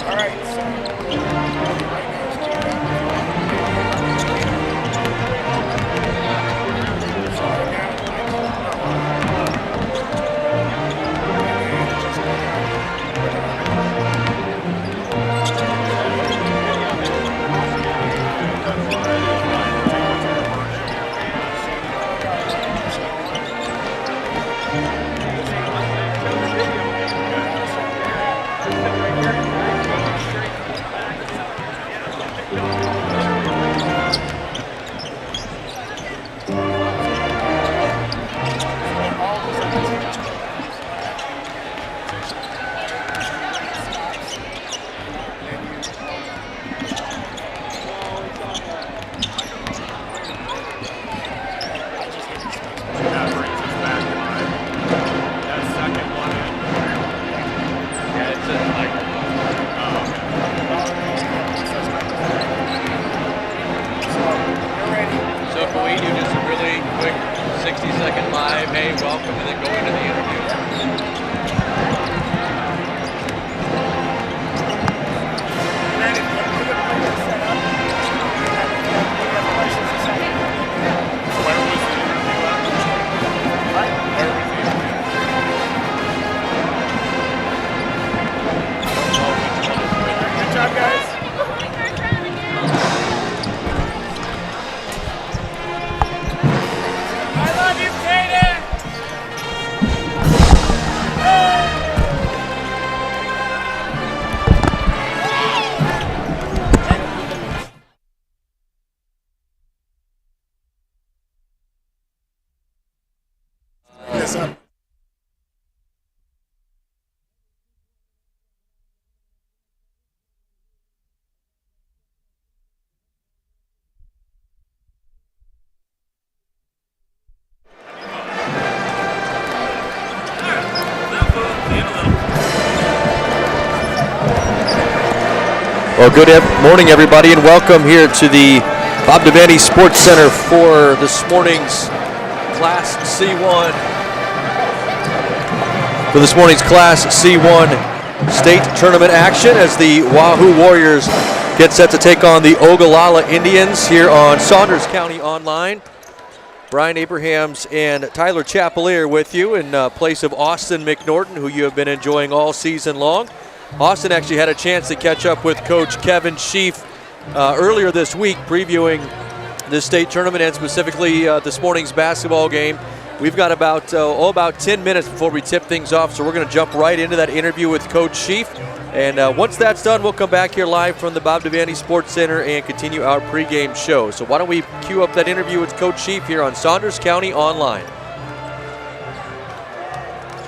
All right, so right now it's two down. So right now, this up. Well, good morning, everybody, and welcome here to the Bob Devaney Sports Center for this morning's Class C1. For this morning's Class C1 state tournament action as the Wahoo Warriors get set to take on the Ogallala Indians here on Saunders County Online. Brian Abrahams and Tyler Chapelier with you in place of Austin McNorton, who you have been enjoying all season long. Austin actually had a chance to catch up with Coach Kevin Sheaf earlier this week, previewing this state tournament and specifically this morning's basketball game. We've got about 10 minutes before we tip things off, so we're going to jump right into that interview with Coach Sheaf. And once that's done, we'll come back here live from the Bob Devaney Sports Center and continue our pregame show. So why don't we cue up that interview with Coach Sheaf here on Saunders County Online.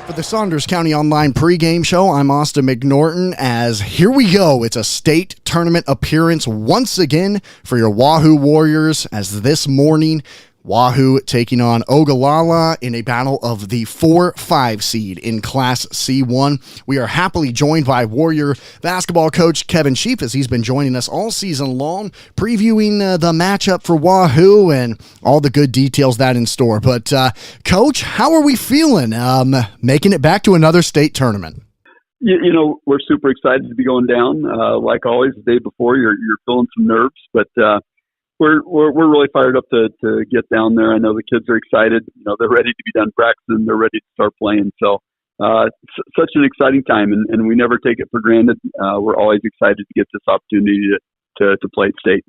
For the Saunders County Online pregame show, I'm Austin McNorton, as here we go. It's a state tournament appearance once again for your Wahoo Warriors, as this morning, Wahoo taking on Ogallala in a battle of the 4-5 seed in Class C1. We are happily joined by Warrior basketball coach Kevin Sheaf, as he's been joining us all season long, previewing the matchup for Wahoo and all the good details that in store. But, Coach, how are we feeling making it back to another state tournament? You know, we're super excited to be going down. Like always, the day before, you're feeling some nerves, but we're really fired up to get down there. I know the kids are excited. You know, they're ready to be done practicing. They're ready to start playing. So such an exciting time, and we never take it for granted. We're always excited to get this opportunity to play at state.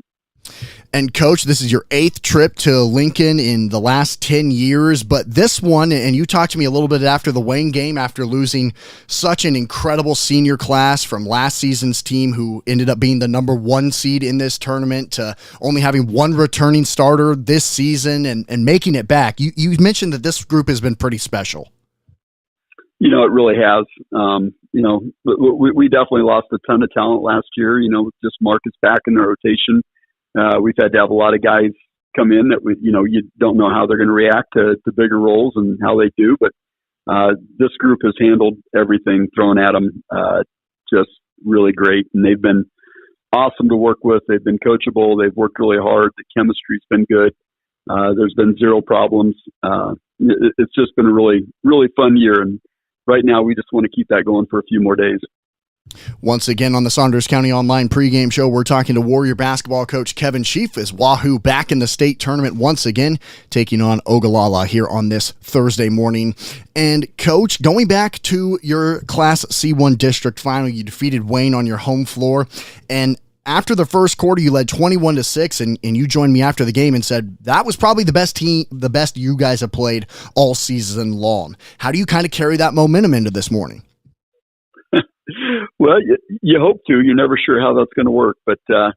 And, Coach, this is your 8th trip to Lincoln in the last 10 years, but this one, and you talked to me a little bit after the Wayne game, after losing such an incredible senior class from last season's team who ended up being the number 1 seed in this tournament, to only having one returning starter this season and making it back. You mentioned that this group has been pretty special. You know, it really has. You know, we definitely lost a ton of talent last year, you know, just Marcus back in the rotation. We've had to have a lot of guys come in that you don't know how they're going to react to bigger roles and how they do. But this group has handled everything thrown at them just really great, and they've been awesome to work with. They've been coachable. They've worked really hard. The chemistry's been good. There's been zero problems. It's just been a really, really fun year, and right now we just want to keep that going for a few more days. Once again on the Saunders County Online pregame show, we're talking to Warrior basketball coach Kevin Sheaf as Wahoo back in the state tournament once again, taking on Ogallala here on this Thursday morning. And Coach, going back to your Class C1 district final, you defeated Wayne on your home floor, and after the first quarter, you led 21-6, and you joined me after the game and said that was probably the best you guys have played all season long. How do you kind of carry that momentum into this morning? Well, you hope to. You're never sure how that's going to work, but the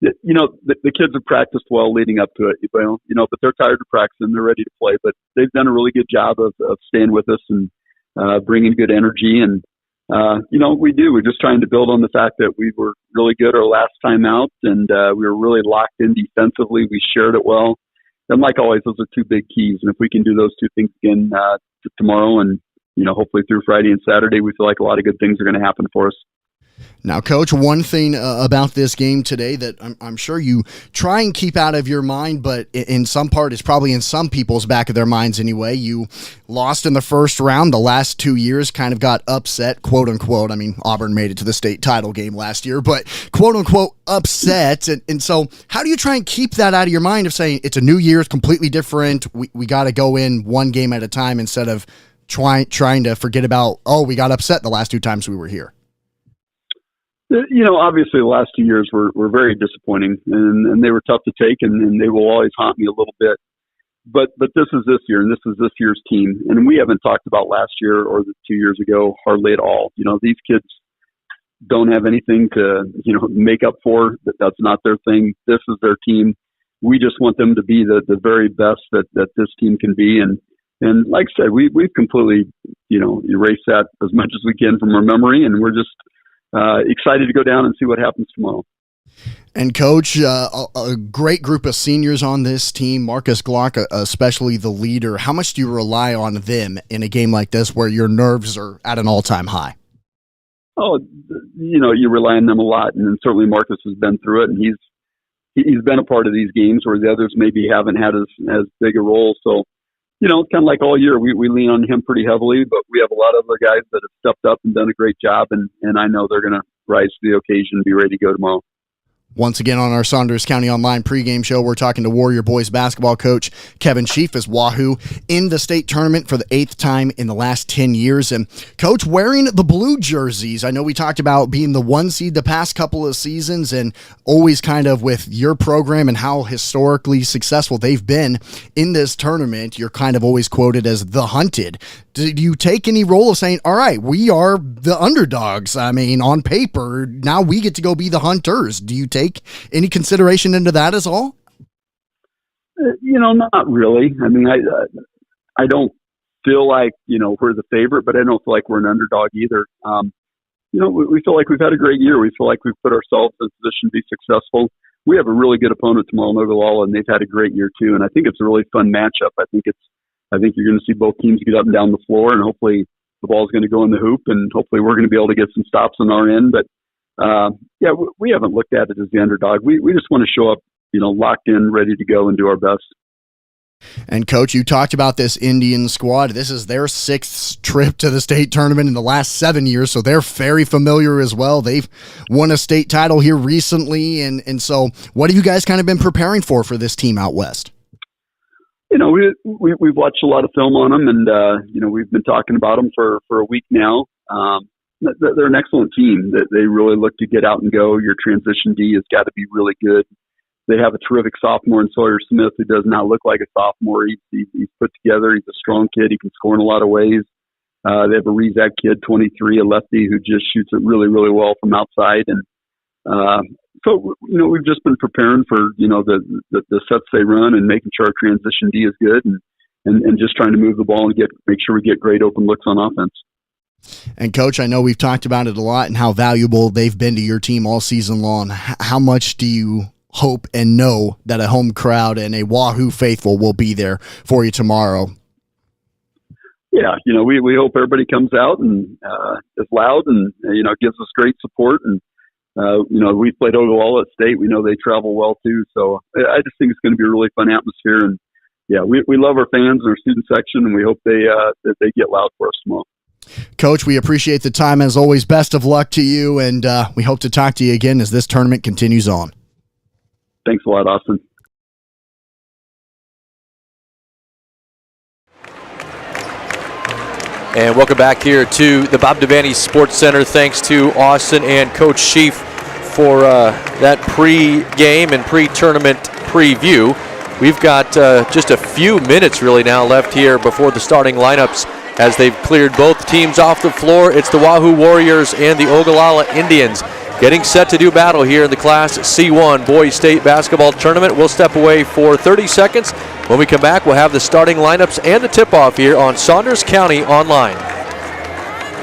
kids have practiced well leading up to it. But they're tired of practicing, they're ready to play. But they've done a really good job of staying with us and bringing good energy. And we're just trying to build on the fact that we were really good our last time out, and we were really locked in defensively. We shared it well, and like always, those are two big keys. And if we can do those two things again tomorrow, and hopefully through Friday and Saturday, we feel like a lot of good things are going to happen for us. Now, Coach, one thing about this game today that I'm sure you try and keep out of your mind, but in some part it's probably in some people's back of their minds anyway. You lost in the first round. The last 2 years kind of got upset, quote unquote. I mean, Auburn made it to the state title game last year, but quote unquote upset. And so how do you try and keep that out of your mind of saying it's a new year, it's completely different, we got to go in one game at a time instead of trying to forget about, we got upset the last 2 times we were here? Obviously the last 2 years were very disappointing, and they were tough to take, and they will always haunt me a little bit. But this is this year, and this is this year's team. And we haven't talked about last year or the 2 years ago hardly at all. These kids don't have anything to, make up for. That's not their thing. This is their team. We just want them to be the very best that this team can be. And like I said, we've completely, erased that as much as we can from our memory, and we're just excited to go down and see what happens tomorrow. And Coach, a great group of seniors on this team, Marcus Glock, especially the leader. How much do you rely on them in a game like this where your nerves are at an all-time high? Oh, you rely on them a lot, and certainly Marcus has been through it, and he's been a part of these games where the others maybe haven't had as big a role. So, it's kind of like all year, we lean on him pretty heavily, but we have a lot of other guys that have stepped up and done a great job, and I know they're going to rise to the occasion and be ready to go tomorrow. Once again on our Saunders County Online pregame show, we're talking to Warrior boys basketball coach Kevin Sheaf as Wahoo in the state tournament for the 8th time in the last 10 years. And Coach, wearing the blue jerseys, I know we talked about being the 1 seed the past couple of seasons, and always kind of with your program and how historically successful they've been in this tournament, you're kind of always quoted as the hunted. Did you take any role of saying, all right, we are the underdogs? I mean, on paper, now we get to go be the hunters. Do you take any consideration into that as all? Not really. I mean, I don't feel like, we're the favorite, but I don't feel like we're an underdog either. We feel like we've had a great year. We feel like we've put ourselves in a position to be successful. We have a really good opponent tomorrow in Ogallala, and they've had a great year too. And I think it's a really fun matchup. I think you're going to see both teams get up and down the floor, and hopefully the ball's going to go in the hoop, and hopefully we're going to be able to get some stops on our end. But we haven't looked at it as the underdog. We just want to show up, locked in, ready to go and do our best. And Coach, you talked about this Indian squad. This is their 6th trip to the state tournament in the last 7 years, so they're very familiar as well. They've won a state title here recently, and so what have you guys kind of been preparing for this team out west? We've watched a lot of film on them, and we've been talking about them for a week now. They're an excellent team. They really look to get out and go. Your transition D has got to be really good. They have a terrific sophomore in Sawyer Smith who does not look like a sophomore. He's put together. He's a strong kid. He can score in a lot of ways. They have a Rezak kid, 23, a lefty who just shoots it really, really well from outside. And so we've just been preparing for the sets they run and making sure our transition D is good, and just trying to move the ball and make sure we get great open looks on offense. And Coach, I know we've talked about it a lot and how valuable they've been to your team all season long. How much do you hope and know that a home crowd and a Wahoo faithful will be there for you tomorrow? Yeah, we hope everybody comes out and is loud and gives us great support. And we played Ogallala at state. We know they travel well too. So I just think it's going to be a really fun atmosphere. And yeah, we love our fans and our student section, and we hope that they get loud for us tomorrow. Coach, we appreciate the time as always. Best of luck to you, and we hope to talk to you again as this tournament continues on. Thanks a lot, Austin. And welcome back here to the Bob Devaney Sports Center. Thanks to Austin and Coach Sheaf for that pre-game and pre-tournament preview. We've got just a few minutes really now left here before the starting lineups as they've cleared both teams off the floor. It's the Wahoo Warriors and the Ogallala Indians getting set to do battle here in the Class C1 Boys State Basketball Tournament. We'll step away for 30 seconds. When we come back, we'll have the starting lineups and the tip-off here on Saunders County Online.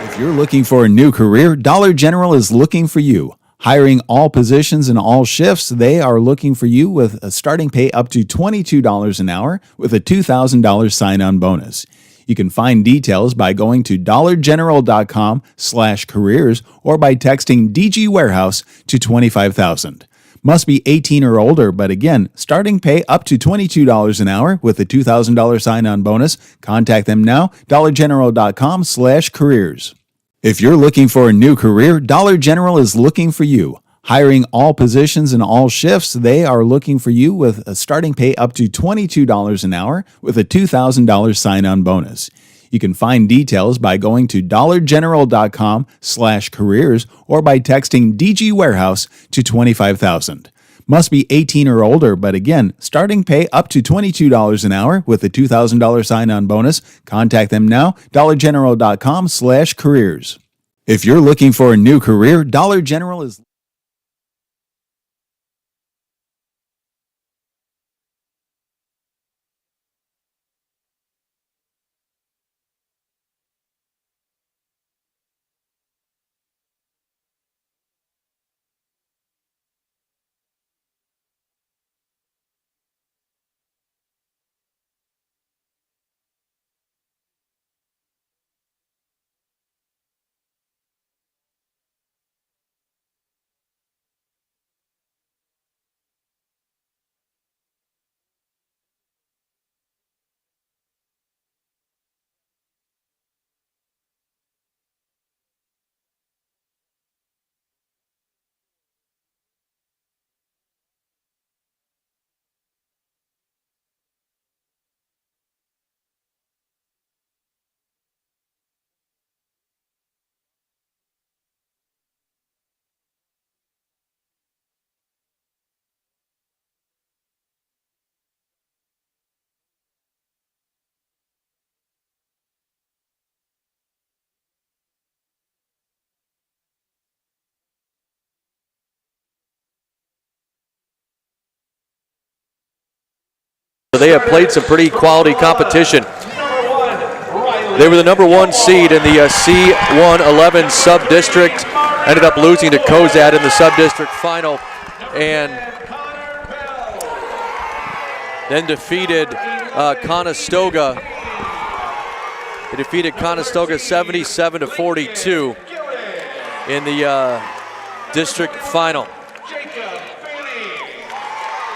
If you're looking for a new career, Dollar General is looking for you. Hiring all positions and all shifts, they are looking for you with a starting pay up to $22 an hour with a $2,000 sign-on bonus. You can find details by going to dollargeneral.com/careers or by texting DG Warehouse to 25,000. Must be 18 or older, but again, starting pay up to $22 an hour with a $2,000 sign-on bonus. Contact them now, dollargeneral.com/careers. If you're looking for a new career, Dollar General is looking for you. Hiring all positions and all shifts, they are looking for you with a starting pay up to $22 an hour with a $2,000 sign-on bonus. You can find details by going to dollargeneral.com/careers or by texting DG Warehouse to 25,000. Must be 18 or older, but again, starting pay up to $22 an hour with a $2,000 sign-on bonus. Contact them now, dollargeneral.com/careers. If you're looking for a new career, Dollar General is... They have played some pretty quality competition. They were the number 1 seed in the C111 sub-district. Ended up losing to Cozad in the sub-district final and then defeated Conestoga. They defeated Conestoga 77-42 in the district final.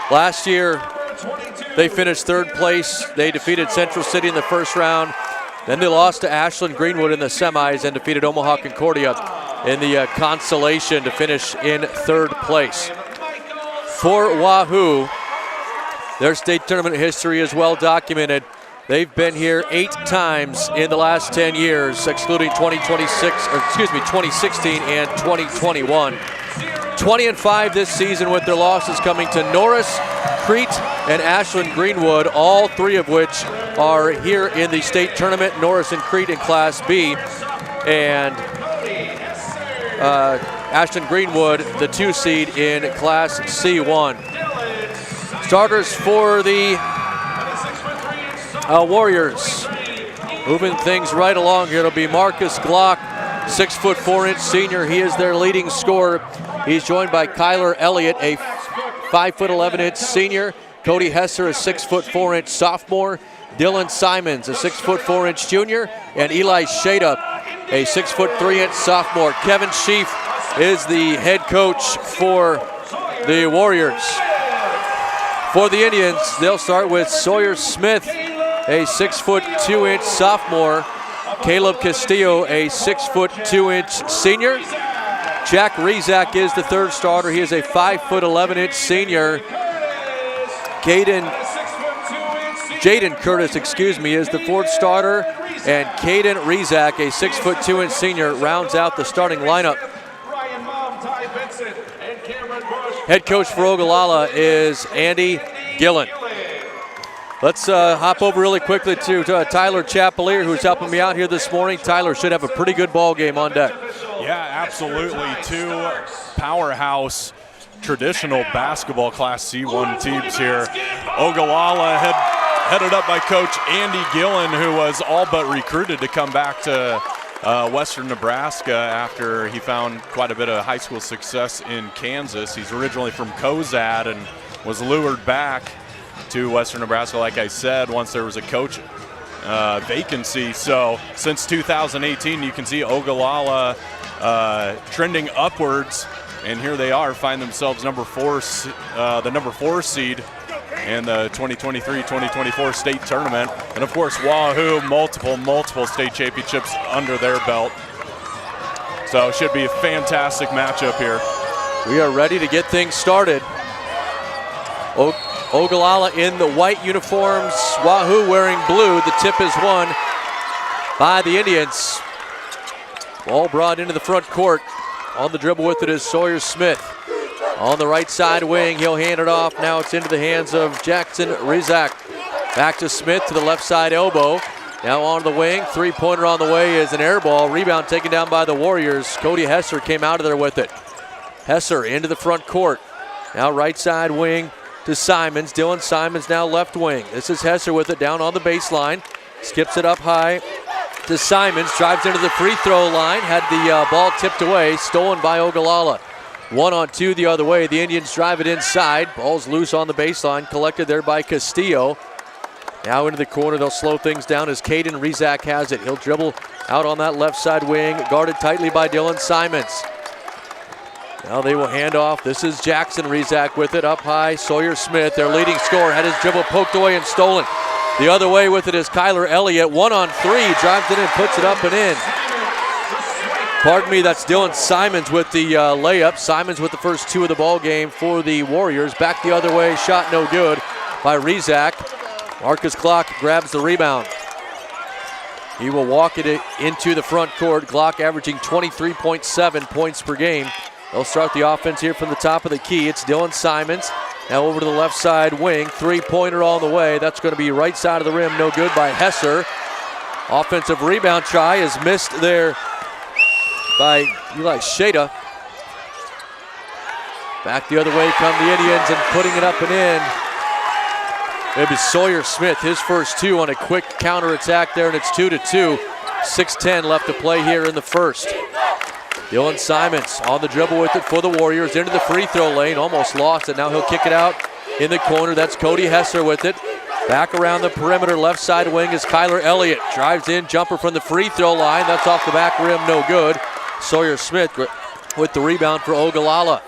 Last year, they finished 3rd place. They defeated Central City in the first round. Then they lost to Ashland Greenwood in the semis and defeated Omaha Concordia in the consolation to finish in 3rd place. For Wahoo, their state tournament history is well documented. They've been here 8 times in the last 10 years, excluding 2016 and 2021. 20-5 this season with their losses coming to Norris, Crete, and Ashland Greenwood, all 3 of which are here in the state tournament. Norris and Crete in Class B, and Ashland Greenwood, the 2 seed in Class C1. Starters for the Warriors. Moving things right along here, it'll be Marcus Glock, 6'4" senior. He is their leading scorer. He's joined by Kyler Elliott, a 5'11" senior. Cody Hesser, a 6'4" sophomore. Dylan Simons, a 6'4" junior. And Eli Shada, a 6'3" sophomore. Kevin Sheaf is the head coach for the Warriors. For the Indians, they'll start with Sawyer Smith, a 6'2" sophomore. Caleb Castillo, a 6'2" senior. Jack Rizak is the third starter. He is a 5'11" senior. Jaden Curtis, is the fourth starter. And Caden Rizak, a 6'2" senior, rounds out the starting lineup. Head coach for Ogallala is Andy Gillen. Let's hop over really quickly to Tyler Chapelier, who's helping me out here this morning. Tyler should have a pretty good ball game on deck. Yeah, absolutely. Two powerhouse traditional basketball Class C1 teams here. Ogallala headed up by Coach Andy Gillen, who was all but recruited to come back to Western Nebraska after he found quite a bit of high school success in Kansas. He's originally from Cozad and was lured back to Western Nebraska, like I said, once there was a coach vacancy. So since 2018, you can see Ogallala trending upwards, and here they are, find themselves the number 4 seed in the 2023-2024 state tournament. And of course, Wahoo, multiple state championships under their belt. So it should be a fantastic matchup here. We are ready to get things started. Ogallala in the white uniforms, Wahoo wearing blue. The tip is won by the Indians. Ball brought into the front court. On the dribble with it is Sawyer Smith. On the right side wing, he'll hand it off. Now it's into the hands of Jackson Rizak. Back to Smith to the left side elbow. Now on the wing, three-pointer on the way is an air ball. Rebound taken down by the Warriors. Cody Hesser came out of there with it. Hesser into the front court. Now right side wing to Simons. Dylan Simons now left wing. This is Hesser with it down on the baseline. Skips it up high to Simons. Drives into the free throw line. Had the ball tipped away. Stolen by Ogallala. 1-on-2 the other way. The Indians drive it inside. Ball's loose on the baseline. Collected there by Castillo. Now into the corner. They'll slow things down as Caden Rizak has it. He'll dribble out on that left side wing. Guarded tightly by Dylan Simons. Now they will hand off. This is Jackson Rizak with it up high. Sawyer Smith, their leading scorer, had his dribble poked away and stolen. The other way with it is Kyler Elliott. 1-on-3, drives it in, puts it up and in. Pardon me, that's Dylan Simons with the layup. Simons with the first two of the ball game for the Warriors. Back the other way, shot no good by Rizak. Marcus Glock grabs the rebound. He will walk it into the front court. Glock averaging 23.7 points per game. They'll start the offense here from the top of the key. It's Dylan Simons. Now over to the left side wing. Three-pointer on the way. That's going to be right side of the rim. No good by Hesser. Offensive rebound try is missed there by Eli Shada. Back the other way come the Indians and putting it up and in. Maybe Sawyer Smith, his first two on a quick counterattack there, and it's 2-2. 6:10 left to play here in the first. Dylan Simons on the dribble with it for the Warriors into the free throw lane. Almost lost it. Now he'll kick it out in the corner. That's Cody Hesser with it. Back around the perimeter. Left side wing is Kyler Elliott. Drives in. Jumper from the free throw line. That's off the back rim. No good. Sawyer Smith with the rebound for Ogallala.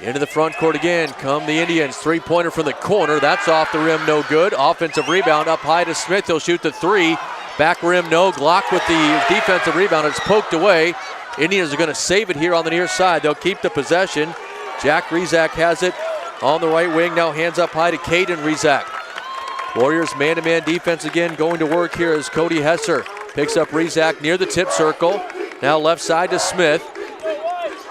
Into the front court again. Come the Indians. Three-pointer from the corner. That's off the rim. No good. Offensive rebound up high to Smith. He'll shoot the three. Back rim. No. Glock with the defensive rebound. It's poked away. Indians are going to save it here on the near side. They'll keep the possession. Jack Rizak has it on the right wing. Now hands up high to Caden Rizak. Warriors man-to-man defense again going to work here as Cody Hesser picks up Rizak near the tip circle. Now left side to Smith.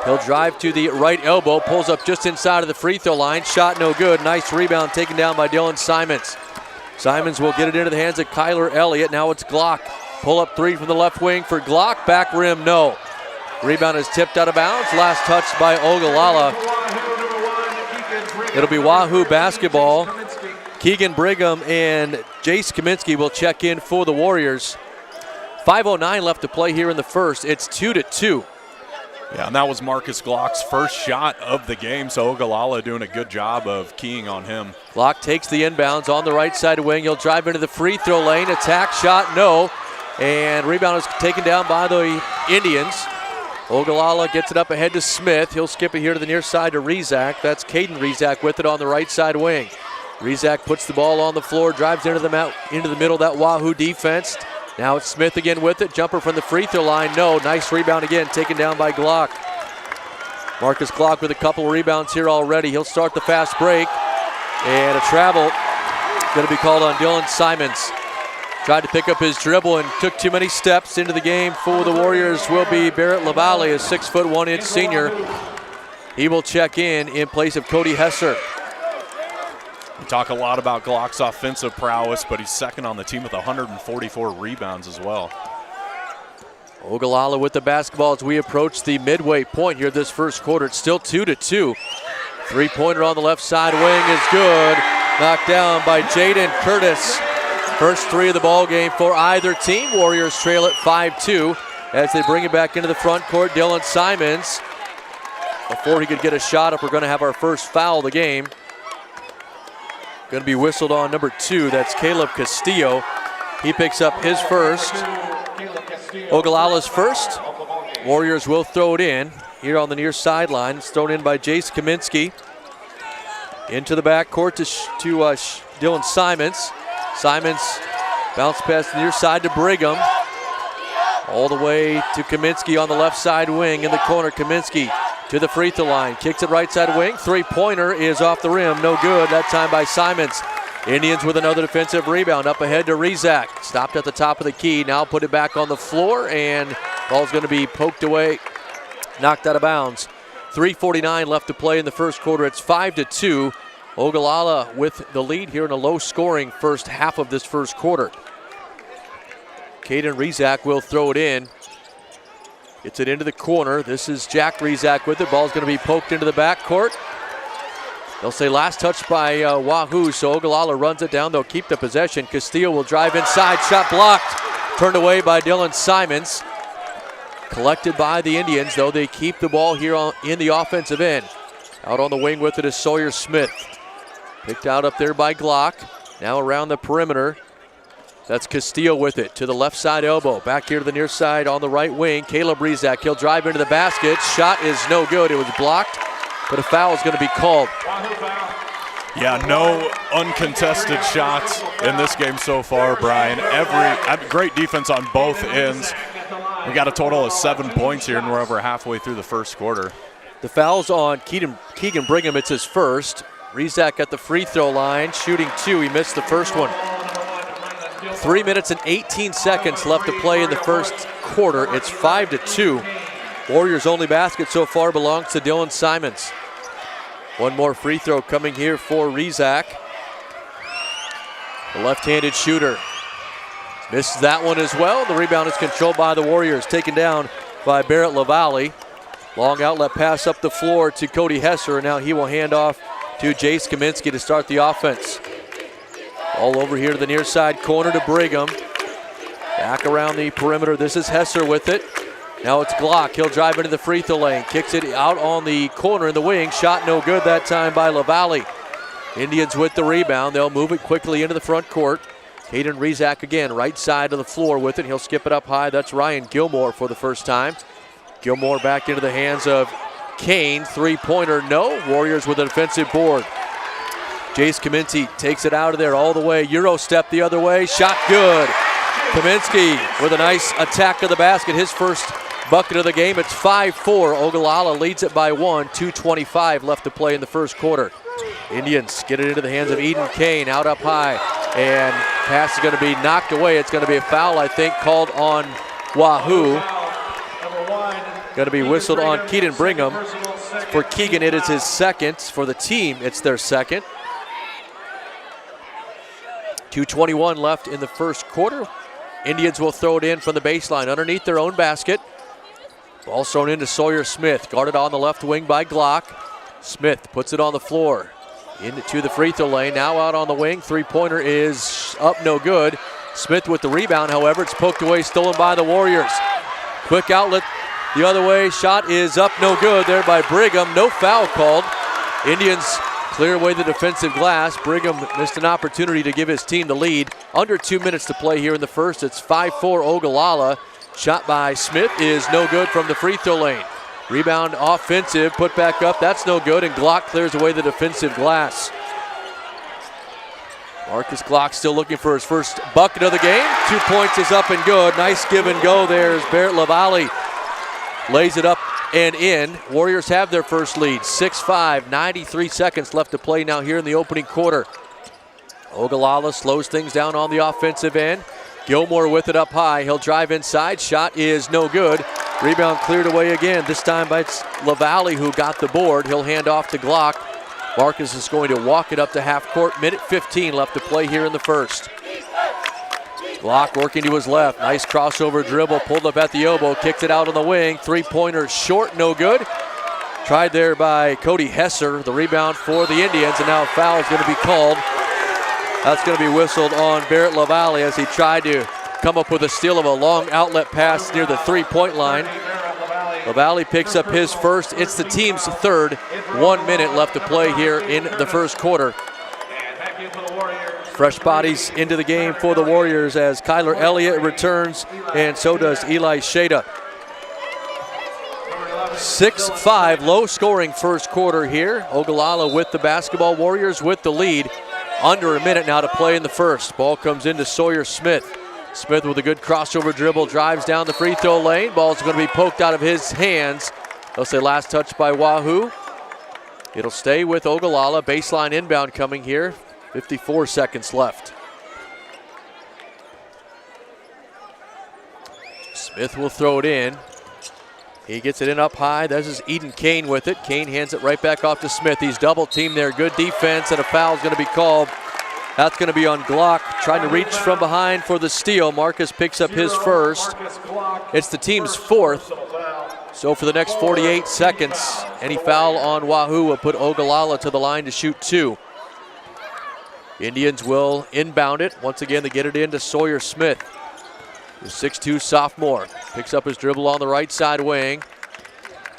He'll drive to the right elbow. Pulls up just inside of the free throw line. Shot no good. Nice rebound taken down by Dylan Simons. Simons will get it into the hands of Kyler Elliott. Now it's Glock. Pull up three from the left wing for Glock. Back rim, no. Rebound is tipped out of bounds. Last touch by Ogallala. It'll be Wahoo basketball. Keegan Brigham and Jace Kaminsky will check in for the Warriors. 5:09 left to play here in the first. It's 2-2. Yeah, and that was Marcus Glock's first shot of the game, so Ogallala doing a good job of keying on him. Glock takes the inbounds on the right side wing. He'll drive into the free throw lane. Attack shot, no. And rebound is taken down by the Indians. Ogallala gets it up ahead to Smith. He'll skip it here to the near side to Rizak. That's Caden Rizak with it on the right side wing. Rizak puts the ball on the floor, drives into the middle of that Wahoo defense. Now it's Smith again with it. Jumper from the free throw line. No. Nice rebound again. Taken down by Glock. Marcus Glock with a couple of rebounds here already. He'll start the fast break. And a travel going to be called on Dylan Simons. Tried to pick up his dribble and took too many steps into the game. For the Warriors will be Barrett LaValle, a 6'1" senior. He will check in place of Cody Hesser. We talk a lot about Glock's offensive prowess, but he's second on the team with 144 rebounds as well. Ogallala with the basketball as we approach the midway point here this first quarter. It's still 2-2. Three-pointer on the left side wing is good. Knocked down by Jaden Curtis. First three of the ball game for either team. Warriors trail at 5-2 as they bring it back into the front court. Dylan Simons. Before he could get a shot up, we're going to have our first foul of the game. Going to be whistled on number 2. That's Caleb Castillo. He picks up his first. Ogallala's first. Warriors will throw it in here on the near sideline. It's thrown in by Jace Kaminsky. Into the backcourt to Dylan Simons. Simons bounce pass the near side to Brigham. All the way to Kaminsky on the left side wing in the corner. Kaminsky to the free throw line. Kicks it right side wing. Three-pointer is off the rim. No good. That time by Simons. Indians with another defensive rebound. Up ahead to Rizak. Stopped at the top of the key. Now put it back on the floor. And ball's going to be poked away. Knocked out of bounds. 3:49 left to play in the first quarter. It's 5-2. Ogallala with the lead here in a low-scoring first half of this first quarter. Caden Rizak will throw it in. Gets it into the corner. This is Jack Rizak with it. Ball's going to be poked into the backcourt. They'll say last touch by Wahoo, so Ogallala runs it down. They'll keep the possession. Castillo will drive inside. Shot blocked. Turned away by Dylan Simons. Collected by the Indians, though they keep the ball here in the offensive end. Out on the wing with it is Sawyer Smith. Picked out up there by Glock. Now around the perimeter. That's Castillo with it to the left side elbow. Back here to the near side on the right wing. Caleb Rizak, he'll drive into the basket. Shot is no good. It was blocked, but a foul is going to be called. Yeah, no uncontested shots in this game so far, Brian. Great defense on both ends. We got a total of 7 points here, and we're over halfway through the first quarter. The foul's on Keegan Brigham. It's his first. Rizak at the free throw line, shooting 2. He missed the first one. 3 minutes and 18 seconds left to play in the first quarter. It's 5-2. Warriors' only basket so far belongs to Dylan Simons. One more free throw coming here for Rizak. The left-handed shooter misses that one as well. The rebound is controlled by the Warriors, taken down by Barrett LaValle. Long outlet pass up the floor to Cody Hesser, and now he will hand off to Jace Kaminsky to start the offense. All over here to the near side corner to Brigham. Back around the perimeter. This is Hesser with it. Now it's Glock. He'll drive into the free throw lane. Kicks it out on the corner in the wing. Shot no good that time by LaValle. Indians with the rebound. They'll move it quickly into the front court. Caden Rizak again, right side of the floor with it. He'll skip it up high. That's Ryan Gilmore for the first time. Gilmore back into the hands of Kane. Three-pointer, no. Warriors with a defensive board. Jace Kaminsky takes it out of there all the way. Euro step the other way. Shot good. Kaminsky with a nice attack to the basket. His first bucket of the game. It's 5-4. Ogallala leads it by 1. 2:25 left to play in the first quarter. Indians get it into the hands of Eden Kane. Out up high. And pass is going to be knocked away. It's going to be a foul, I think, called on Wahoo. Going to be whistled on Keaton Brigham. For Keegan, it is his second. For the team, it's their second. 2:21 left in the first quarter. Indians will throw it in from the baseline underneath their own basket. Ball thrown into Sawyer Smith. Guarded on the left wing by Glock. Smith puts it on the floor. Into the free throw lane. Now out on the wing. Three-pointer is up, no good. Smith with the rebound, however. It's poked away, stolen by the Warriors. Quick outlet the other way. Shot is up, no good there by Brigham. No foul called. Indians clear away the defensive glass. Brigham missed an opportunity to give his team the lead. Under 2 minutes to play here in the first. It's 5-4 Ogallala. Shot by Smith is no good from the free throw lane. Rebound offensive, put back up, that's no good, and Glock clears away the defensive glass. Marcus Glock still looking for his first bucket of the game. 2 points is up and good. Nice give and go there as Barrett LaValle lays it up and in. Warriors have their first lead, 6-5, 93 seconds left to play now here in the opening quarter. Ogallala slows things down on the offensive end. Gilmore with it up high. He'll drive inside. Shot is no good. Rebound cleared away again. This time by LaValle who got the board. He'll hand off to Glock. Marcus is going to walk it up to half court. Minute 15 left to play here in the first. Glock working to his left. Nice crossover dribble. Pulled up at the elbow. Kicked it out on the wing. Three-pointer short. No good. Tried there by Cody Hesser. The rebound for the Indians. And now a foul is going to be called. That's going to be whistled on Barrett LaValle as he tried to come up with a steal of a long outlet pass near the three-point line. LaValle picks up his first. It's the team's third. 1 minute left to play here in the first quarter. Fresh bodies into the game for the Warriors as Kyler Elliott returns, and so does Eli Shada. 6-5, low-scoring first quarter here. Ogallala with the basketball, Warriors with the lead. Under a minute now to play in the first. Ball comes into Sawyer Smith. Smith with a good crossover dribble, drives down the free throw lane. Ball's going to be poked out of his hands. They'll say last touch by Wahoo. It'll stay with Ogallala. Baseline inbound coming here. 54 seconds left. Smith will throw it in. He gets it in up high. This is Eden Kane with it. Kane hands it right back off to Smith. He's double teamed there. Good defense, and a foul is going to be called. That's going to be on Glock, trying to reach from behind for the steal. Marcus picks up his first. It's the team's fourth. So for the next 48 seconds, any foul on Wahoo will put Ogallala to the line to shoot two. Indians will inbound it. Once again, they get it into Sawyer Smith. The 6'2 sophomore picks up his dribble on the right side wing.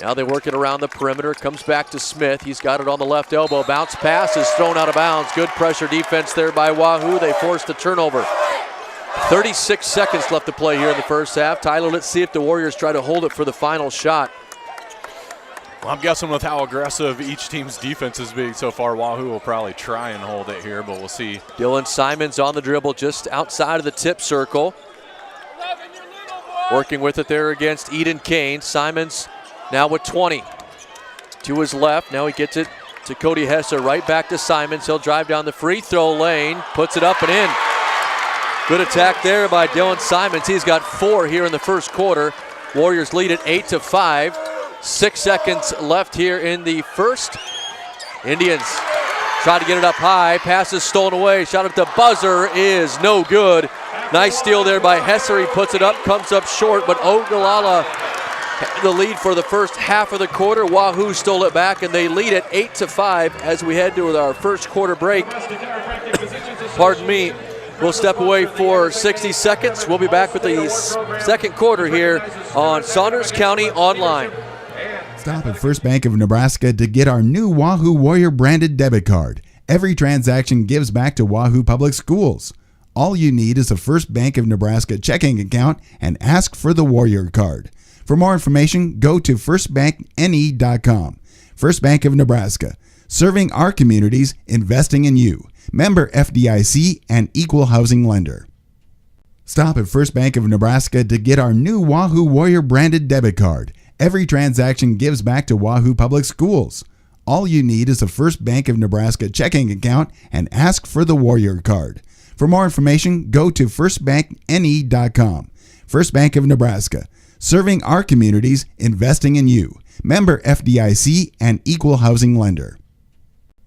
Now they work it around the perimeter. Comes back to Smith. He's got it on the left elbow. Bounce pass is thrown out of bounds. Good pressure defense there by Wahoo. They force the turnover. 36 seconds left to play here in the first half. Tyler, let's see if the Warriors try to hold it for the final shot. Well, I'm guessing with how aggressive each team's defense is being so far, Wahoo will probably try and hold it here, but we'll see. Dylan Simons on the dribble just outside of the tip circle. Working with it there against Eden Kane. Simons now with 20. To his left, now he gets it to Cody Hesser. Right back to Simons. He'll drive down the free throw lane, puts it up and in. Good attack there by Dylan Simons. He's got 4 here in the first quarter. Warriors lead it 8-5. 6 seconds left here in the first. Indians try to get it up high. Pass is stolen away. Shot at the buzzer is no good. Nice steal there by Hesser. He puts it up, comes up short, but Ogallala the lead for the first half of the quarter. Wahoo stole it back, and they lead it 8-5 as we head to our first quarter break. Pardon me. We'll step away for 60 seconds. We'll be back with the second quarter here on Saunders County Online. Stop at First Bank of Nebraska to get our new Wahoo Warrior branded debit card. Every transaction gives back to Wahoo Public Schools. All you need is a First Bank of Nebraska checking account and ask for the Warrior card. For more information, go to firstbankne.com. First Bank of Nebraska, serving our communities, investing in you. Member FDIC and equal housing lender. Stop at First Bank of Nebraska to get our new Wahoo Warrior branded debit card. Every transaction gives back to Wahoo Public Schools. All you need is a First Bank of Nebraska checking account and ask for the Warrior card. For more information, go to firstbankne.com. First Bank of Nebraska, serving our communities, investing in you. Member FDIC and equal housing lender.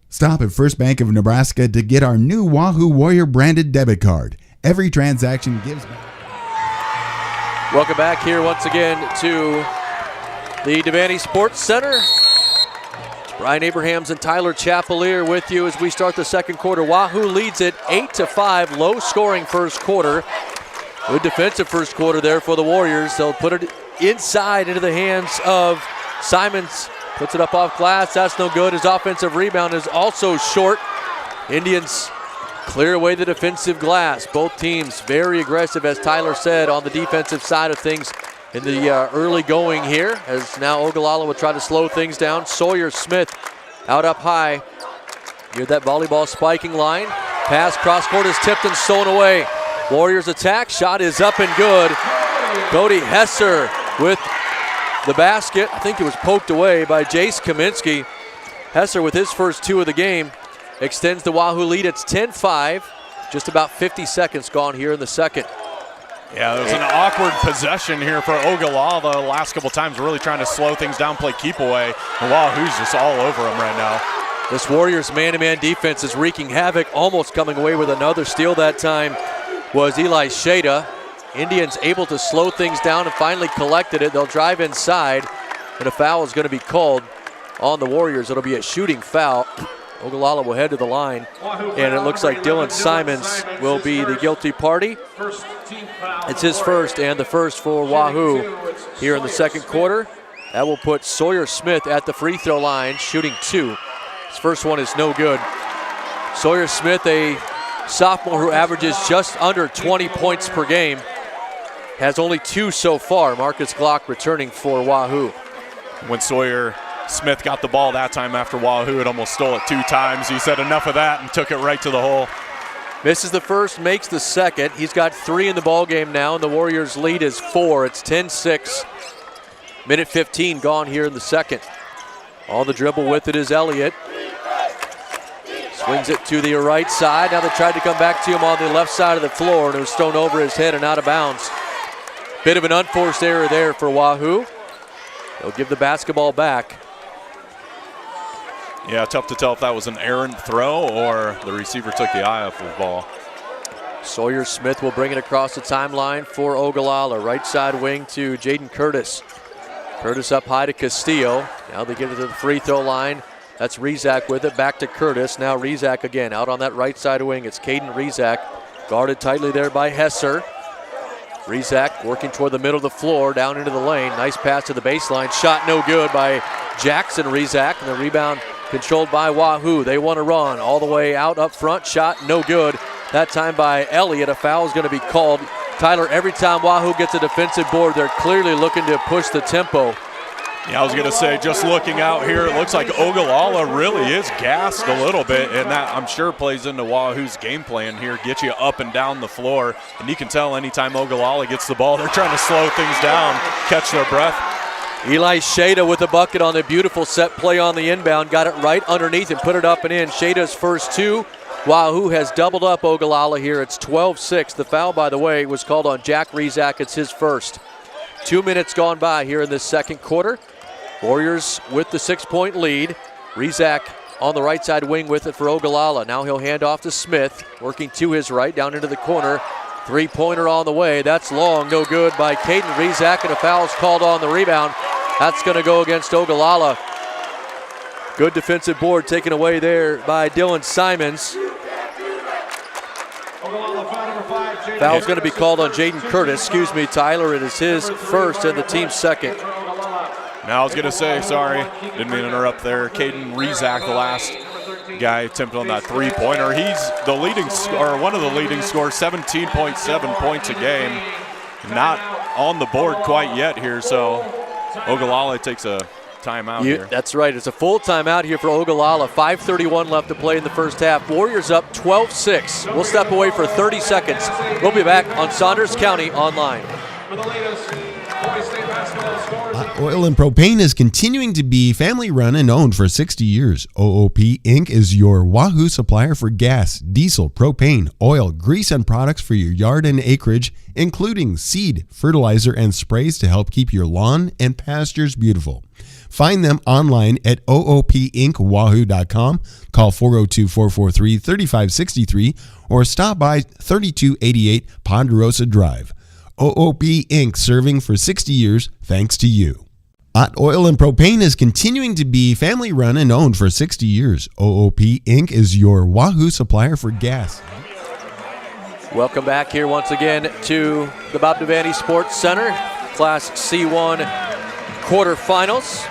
Stop at First Bank of Nebraska to get our new Wahoo Warrior branded debit card. Every transaction gives back. Welcome back here once again to the Devaney Sports Center. Brian Abrahams and Tyler Chapelier with you as we start the second quarter. Wahoo leads it 8-5, low-scoring first quarter. Good defensive first quarter there for the Warriors. They'll put it inside into the hands of Simons. Puts it up off glass. That's no good. His offensive rebound is also short. Indians clear away the defensive glass. Both teams very aggressive, as Tyler said, on the defensive side of things in the early going here, as now Ogallala will try to slow things down. Sawyer Smith out up high near that volleyball spiking line. Pass cross court is tipped and stolen away. Warriors attack. Shot is up and good. Cody Hesser with the basket. I think it was poked away by Jace Kaminsky. Hesser with his first 2 of the game extends the Wahoo lead. It's 10-5. Just about 50 seconds gone here in the second. Yeah, there's an awkward possession here for Ogallala the last couple times, really trying to slow things down, play keep away. And Wahoo's just all over him right now. This Warriors man-to-man defense is wreaking havoc, almost coming away with another steal that time was Eli Shada. Indians able to slow things down and finally collected it. They'll drive inside, and a foul is going to be called on the Warriors. It'll be a shooting foul. Ogallala will head to the line, and it looks like Dylan Simons will be the guilty party. It's his first and the first for Wahoo here in the second quarter. That will put Sawyer Smith at the free throw line, shooting 2. His first one is no good. Sawyer Smith, a sophomore who averages just under 20 points per game, has only 2 so far. Marcus Glock returning for Wahoo. When Sawyer Smith got the ball that time after Wahoo had almost stole it 2 times, he said enough of that and took it right to the hole. Misses the first, makes the second. He's got 3 in the ball game now, and the Warriors' lead is 4. It's 10-6. Minute 15 gone here in the second. On the dribble with it is Elliott. Swings it to the right side. Now they tried to come back to him on the left side of the floor, and it was thrown over his head and out of bounds. Bit of an unforced error there for Wahoo. They'll give the basketball back. Yeah, tough to tell if that was an errant throw or the receiver took the eye off the ball. Sawyer Smith will bring it across the timeline for Ogallala. Right side wing to Jaden Curtis. Curtis up high to Castillo. Now they get it to the free throw line. That's Rezak with it. Back to Curtis. Now Rezak again out on that right side wing. It's Caden Rezak. Guarded tightly there by Hesser. Rezak working toward the middle of the floor, down into the lane. Nice pass to the baseline. Shot no good by Jackson Rezak. And the rebound controlled by Wahoo. They want to run all the way out up front. Shot no good. That time by Elliott. A foul is going to be called. Tyler, every time Wahoo gets a defensive board, they're clearly looking to push the tempo. Yeah, I was going to say, just looking out here, it looks like Ogallala really is gassed a little bit, and that I'm sure plays into Wahoo's game plan here, get you up and down the floor. And you can tell anytime Ogallala gets the ball, they're trying to slow things down, catch their breath. Eli Shada with a bucket on the beautiful set play on the inbound. Got it right underneath and put it up and in. Shada's first 2. Wahoo has doubled up Ogallala here. It's 12-6. The foul, by the way, was called on Jack Rezak. It's his first. 2 minutes gone by here in this second quarter. Warriors with the 6-point lead. Rezak on the right side wing with it for Ogallala. Now he'll hand off to Smith, working to his right, down into the corner. 3-pointer on the way. That's long, no good by Caden Rezak, and a foul's called on the rebound. That's going to go against Ogallala. Good defensive board taken away there by Dylan Simons. Foul's going to be called on Jaden Curtis. Excuse me, Tyler. It is his first and the team's second. Now I was going to say, sorry, didn't mean to interrupt there. Caden Rezak, the last guy attempted on that 3-pointer. He's the leading scorer, one of the leading scorers, 17.7 points a game. Not on the board quite yet here, so Ogallala takes a timeout here. That's right. It's a full timeout here for Ogallala. 5:31 left to play in the first half. Warriors up 12-6. We'll step away for 30 seconds. We'll be back on Saunders County Online. Oil and Propane is continuing to be family run and owned for 60 years. OOP Inc. is your Wahoo supplier for gas, diesel, propane, oil, grease, and products for your yard and acreage, including seed, fertilizer, and sprays to help keep your lawn and pastures beautiful. Find them online at oopinkwahoo.com, call 402-443-3563, or stop by 3288 Ponderosa Drive. OOP Inc. serving for 60 years thanks to you. Ott Oil and Propane is continuing to be family run and owned for 60 years. OOP Inc. is your Wahoo supplier for gas. Welcome back here once again to the Bob Devaney Sports Center, Class C1 quarterfinals.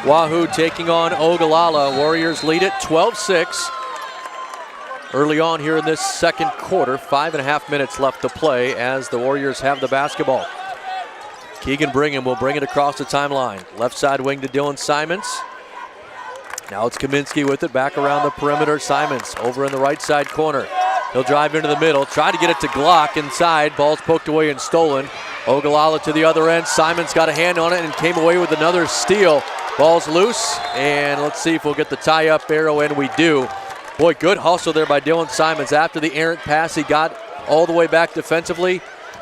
Wahoo taking on Ogallala. Warriors lead it 12-6. Early on here in this second quarter, 5.5 minutes left to play as the Warriors have the basketball. Keegan Brigham will bring it across the timeline. Left side wing to Dylan Simons. Now it's Kaminsky with it, back around the perimeter. Simons over in the right side corner. He'll drive into the middle, try to get it to Glock inside. Ball's poked away and stolen. Ogallala to the other end. Simons got a hand on it and came away with another steal. Ball's loose, and let's see if we'll get the tie-up arrow, and we do. Boy, good hustle there by Dylan Simons. After the errant pass, he got all the way back defensively,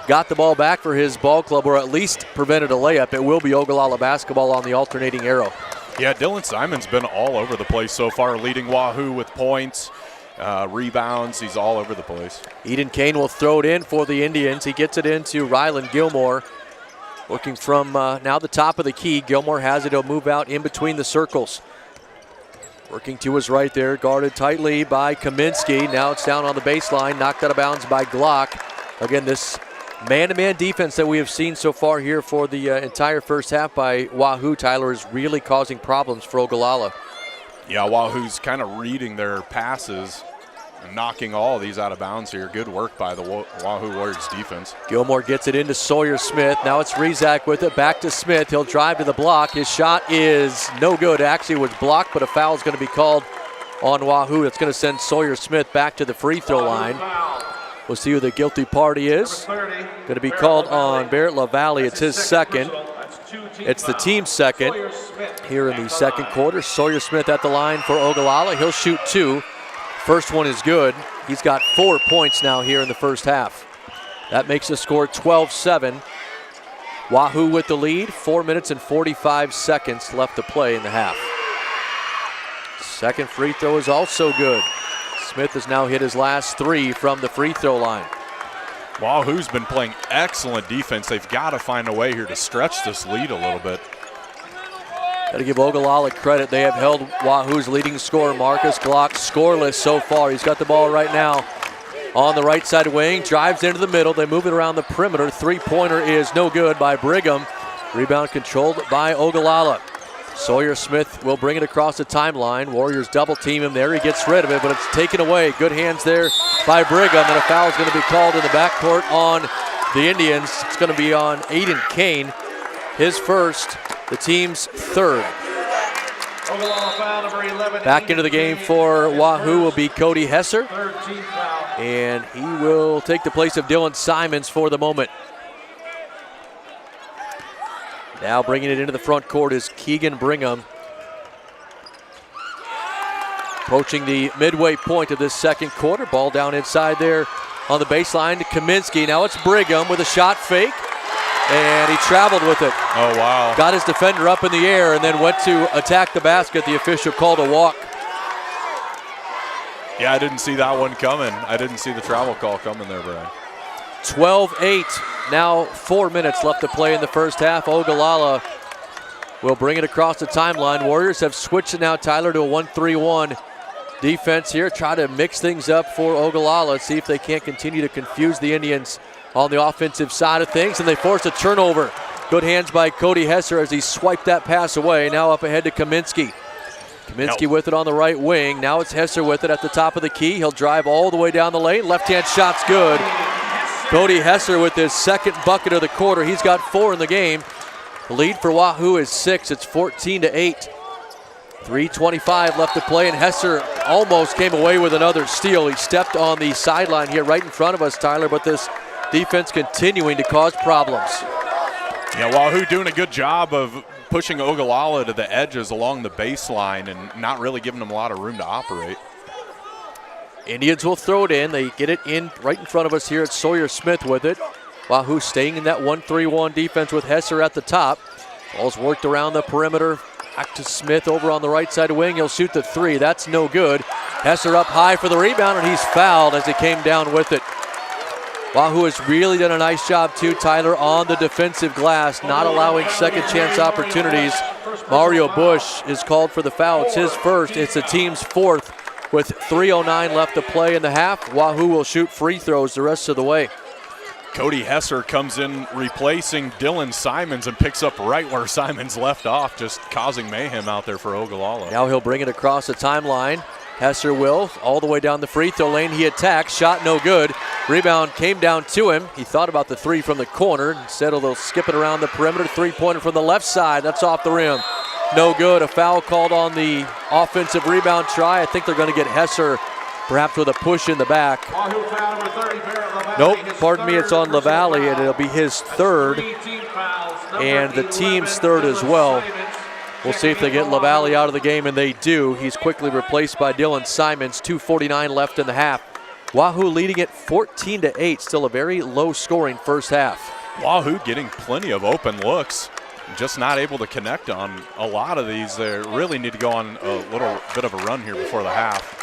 got the ball back for his ball club, or at least prevented a layup. It will be Ogallala basketball on the alternating arrow. Yeah, Dylan Simons been all over the place so far, leading Wahoo with points, rebounds. He's all over the place. Eden Kane will throw it in for the Indians. He gets it into Rylan Gilmore. Looking from now the top of the key. Gilmore has it. He'll move out in between the circles. Working to his right there, guarded tightly by Kaminsky. Now it's down on the baseline, knocked out of bounds by Glock. Again, this man-to-man defense that we have seen so far here for the entire first half by Wahoo, Tyler, is really causing problems for Ogallala. Yeah, Wahoo's kind of reading their passes and knocking all of these out of bounds here. Good work by the Wahoo Warriors defense. Gilmore gets it into Sawyer Smith. Now it's Rezak with it, back to Smith. He'll drive to the block. His shot is no good. Actually, it was blocked, but a foul is going to be called on Wahoo. It's going to send Sawyer Smith back to the free throw line. We'll see who the guilty party is. Going to be called on Barrett LaValle. It's his second. It's the team's second here in the second quarter. Sawyer Smith at the line for Ogallala. He'll shoot two. First one is good. He's got 4 points now here in the first half. That makes the score 12-7. Wahoo with the lead. 4 minutes and 45 seconds left to play in the half. Second free throw is also good. Smith has now hit his last three from the free throw line. Wahoo's been playing excellent defense. They've got to find a way here to stretch this lead a little bit. Got to give Ogallala credit. They have held Wahoo's leading scorer, Marcus Glock, scoreless so far. He's got the ball right now on the right side wing. Drives into the middle. They move it around the perimeter. Three-pointer is no good by Brigham. Rebound controlled by Ogallala. Sawyer Smith will bring it across the timeline. Warriors double team him there. He gets rid of it, but it's taken away. Good hands there by Brigham. And a foul is going to be called in the backcourt on the Indians. It's going to be on Aiden Kane. His first, the team's third. Back into the game for Wahoo will be Cody Hesser. And he will take the place of Dylan Simons for the moment. Now bringing it into the front court is Keegan Brigham. Approaching the midway point of this second quarter. Ball down inside there on the baseline to Kaminsky. Now it's Brigham with a shot fake. And he traveled with it. Oh, wow. Got his defender up in the air and then went to attack the basket. The official called a walk. Yeah, I didn't see that one coming. I didn't see the travel call coming there, Brian. 12-8. Now 4 minutes left to play in the first half. Ogallala will bring it across the timeline. Warriors have switched it now, Tyler, to a 1-3-1 defense here. Try to mix things up for Ogallala. See if they can't continue to confuse the Indians on the offensive side of things. And they force a turnover. Good hands by Cody Hesser as he swiped that pass away. Now up ahead to Kaminsky. Kaminsky with it on the right wing. Now it's Hesser with it at the top of the key. He'll drive all the way down the lane. Left-hand shot's good. Cody Hesser with his second bucket of the quarter. He's got 4 in the game. The lead for Wahoo is 6. It's 14-8. 3:25 left to play, and Hesser almost came away with another steal. He stepped on the sideline here right in front of us, Tyler, but this defense continuing to cause problems. Yeah, Wahoo doing a good job of pushing Ogallala to the edges along the baseline and not really giving them a lot of room to operate. Indians will throw it in. They get it in right in front of us here. It's Sawyer Smith with it. Wahoo staying in that 1-3-1 defense with Hesser at the top. Ball's worked around the perimeter. Back to Smith over on the right side wing. He'll shoot the three. That's no good. Hesser up high for the rebound, and he's fouled as he came down with it. Wahoo has really done a nice job too, Tyler, on the defensive glass, not allowing second chance opportunities. Mario Bush is called for the foul. It's his first. It's the team's fourth. With 3:09 left to play in the half, Wahoo will shoot free throws the rest of the way. Cody Hesser comes in replacing Dylan Simons and picks up right where Simons left off, just causing mayhem out there for Ogallala. Now he'll bring it across the timeline. Hesser will, all the way down the free throw lane. He attacks, shot no good. Rebound came down to him. He thought about the three from the corner. Instead, he'll skip it around the perimeter. Three-pointer from the left side. That's off the rim. no good. A foul called on the offensive rebound try. I think they're going to get Hesser perhaps with a push in the back. Nope, pardon me, it's on LaValle, and it'll be his third and the team's third as well. We'll see if they get LaValle out of the game, and they do. He's quickly replaced by Dylan Simons. 2:49 left in the half. Wahoo leading it 14-8, still a very low-scoring first half. Wahoo getting plenty of open looks, just not able to connect on a lot of these. They really need to go on a little bit of a run here before the half.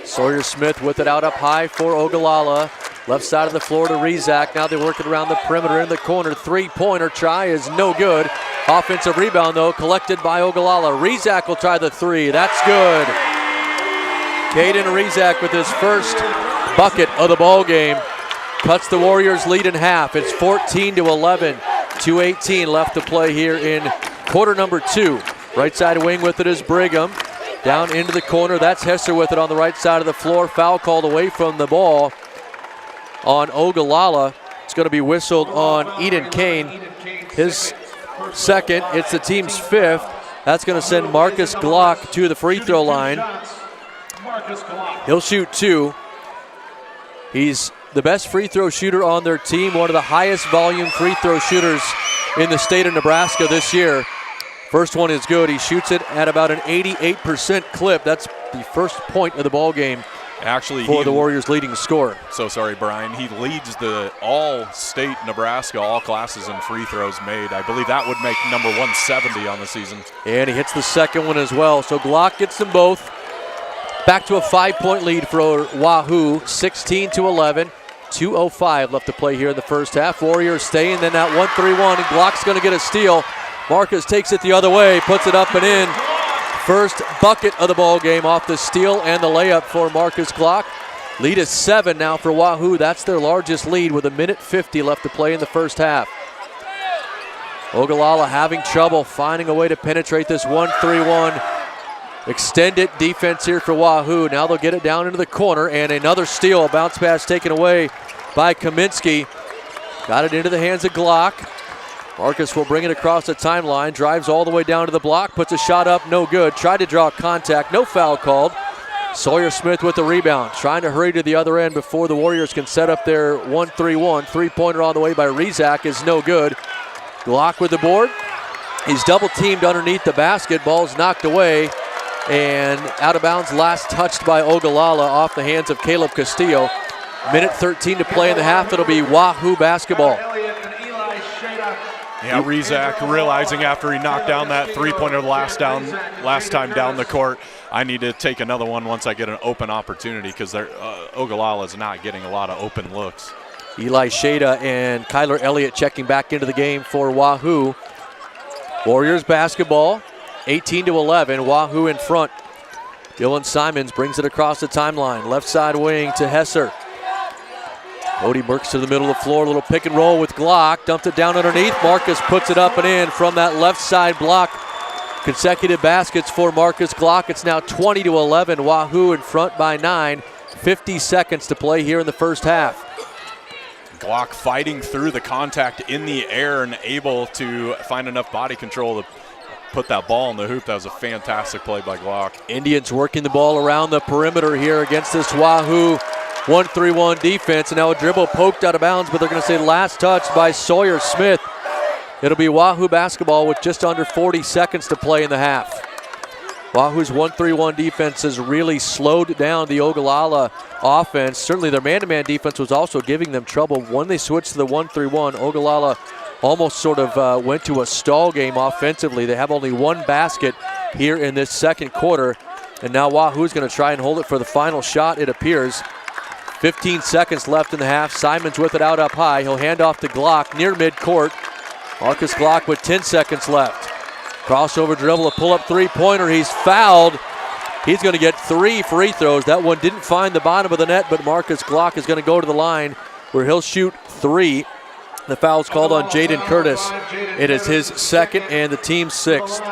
Sawyer Smith with it out up high for Ogallala. Left side of the floor to Rezak. Now they work it around the perimeter in the corner. Three-pointer try is no good. Offensive rebound, though, collected by Ogallala. Rezak will try the three. That's good. Caden Rezak with his first bucket of the ball game. Cuts the Warriors' lead in half. It's 14-11. 2:18 left to play here in quarter number 2. Right side wing with it is Brigham. Down into the corner. That's Hesser with it on the right side of the floor. Foul called away from the ball on Ogallala. It's going to be whistled on Eden Kane. His second. It's the team's fifth. That's going to send Marcus Glock to the free throw line. He'll shoot 2. He's the best free throw shooter on their team, one of the highest volume free throw shooters in the state of Nebraska this year. First one is good. He shoots it at about an 88% clip. That's the first point of the ball game. Actually, for the Warriors' leading scorer. So sorry, Brian. He leads the all-state Nebraska, all classes in free throws made. I believe that would make number 170 on the season. And he hits the second one as well. So Glock gets them both. Back to a 5-point lead for Wahoo, 16-11. 2:05 left to play here in the first half. Warriors stay, and then that 1-3-1, and Glock's going to get a steal. Marcus takes it the other way, puts it up and in. First bucket of the ball game off the steal and the layup for Marcus Glock. Lead is 7 now for Wahoo. That's their largest lead with 1:50 left to play in the first half. Ogallala having trouble finding a way to penetrate this 1-3-1 extended defense here for Wahoo. Now they'll get it down into the corner, and another steal. A bounce pass taken away by Kaminsky. Got it into the hands of Glock. Marcus will bring it across the timeline, drives all the way down to the block, puts a shot up, no good. Tried to draw contact, no foul called. Sawyer Smith with the rebound, trying to hurry to the other end before the Warriors can set up their 1-3-1. Three-pointer on the way by Rezak is no good. Glock with the board. He's double-teamed underneath the basket. Ball's knocked away and out of bounds, last touched by Ogallala off the hands of Caleb Castillo. 1:13 to play in the half. It'll be Wahoo basketball. Yeah, Rezak realizing after he knocked down that three-pointer last time down the court, I need to take another one once I get an open opportunity, because Ogallala is not getting a lot of open looks. Eli Shada and Kyler Elliott checking back into the game for Wahoo. Warriors basketball, 18-11, Wahoo in front. Dylan Simons brings it across the timeline. Left side wing to Hesser. Cody Burks to the middle of the floor, a little pick and roll with Glock, dumped it down underneath. Marcus puts it up and in from that left side block. Consecutive baskets for Marcus Glock. It's now 20-11, Wahoo in front by 9. 50 seconds to play here in the first half. Glock fighting through the contact in the air and able to find enough body control to put that ball in the hoop. That was a fantastic play by Glock. Indians working the ball around the perimeter here against this Wahoo 1-3-1 defense, and now a dribble poked out of bounds, but they're going to say last touch by Sawyer Smith. It'll be Wahoo basketball with just under 40 seconds to play in the half. Wahoo's 1-3-1 defense has really slowed down the Ogallala offense. Certainly their man-to-man defense was also giving them trouble. When they switched to the 1-3-1, Ogallala almost sort of went to a stall game offensively. They have only one basket here in this second quarter, and now Wahoo's going to try and hold it for the final shot, it appears. 15 seconds left in the half. Simons with it out up high. He'll hand off to Glock near midcourt. Marcus Glock with 10 seconds left. Crossover dribble, a pull-up three-pointer. He's fouled. He's going to get 3 free throws. That one didn't find the bottom of the net, but Marcus Glock is going to go to the line where he'll shoot 3. The foul's called on Jaden Curtis. It is his second and the team's 6th.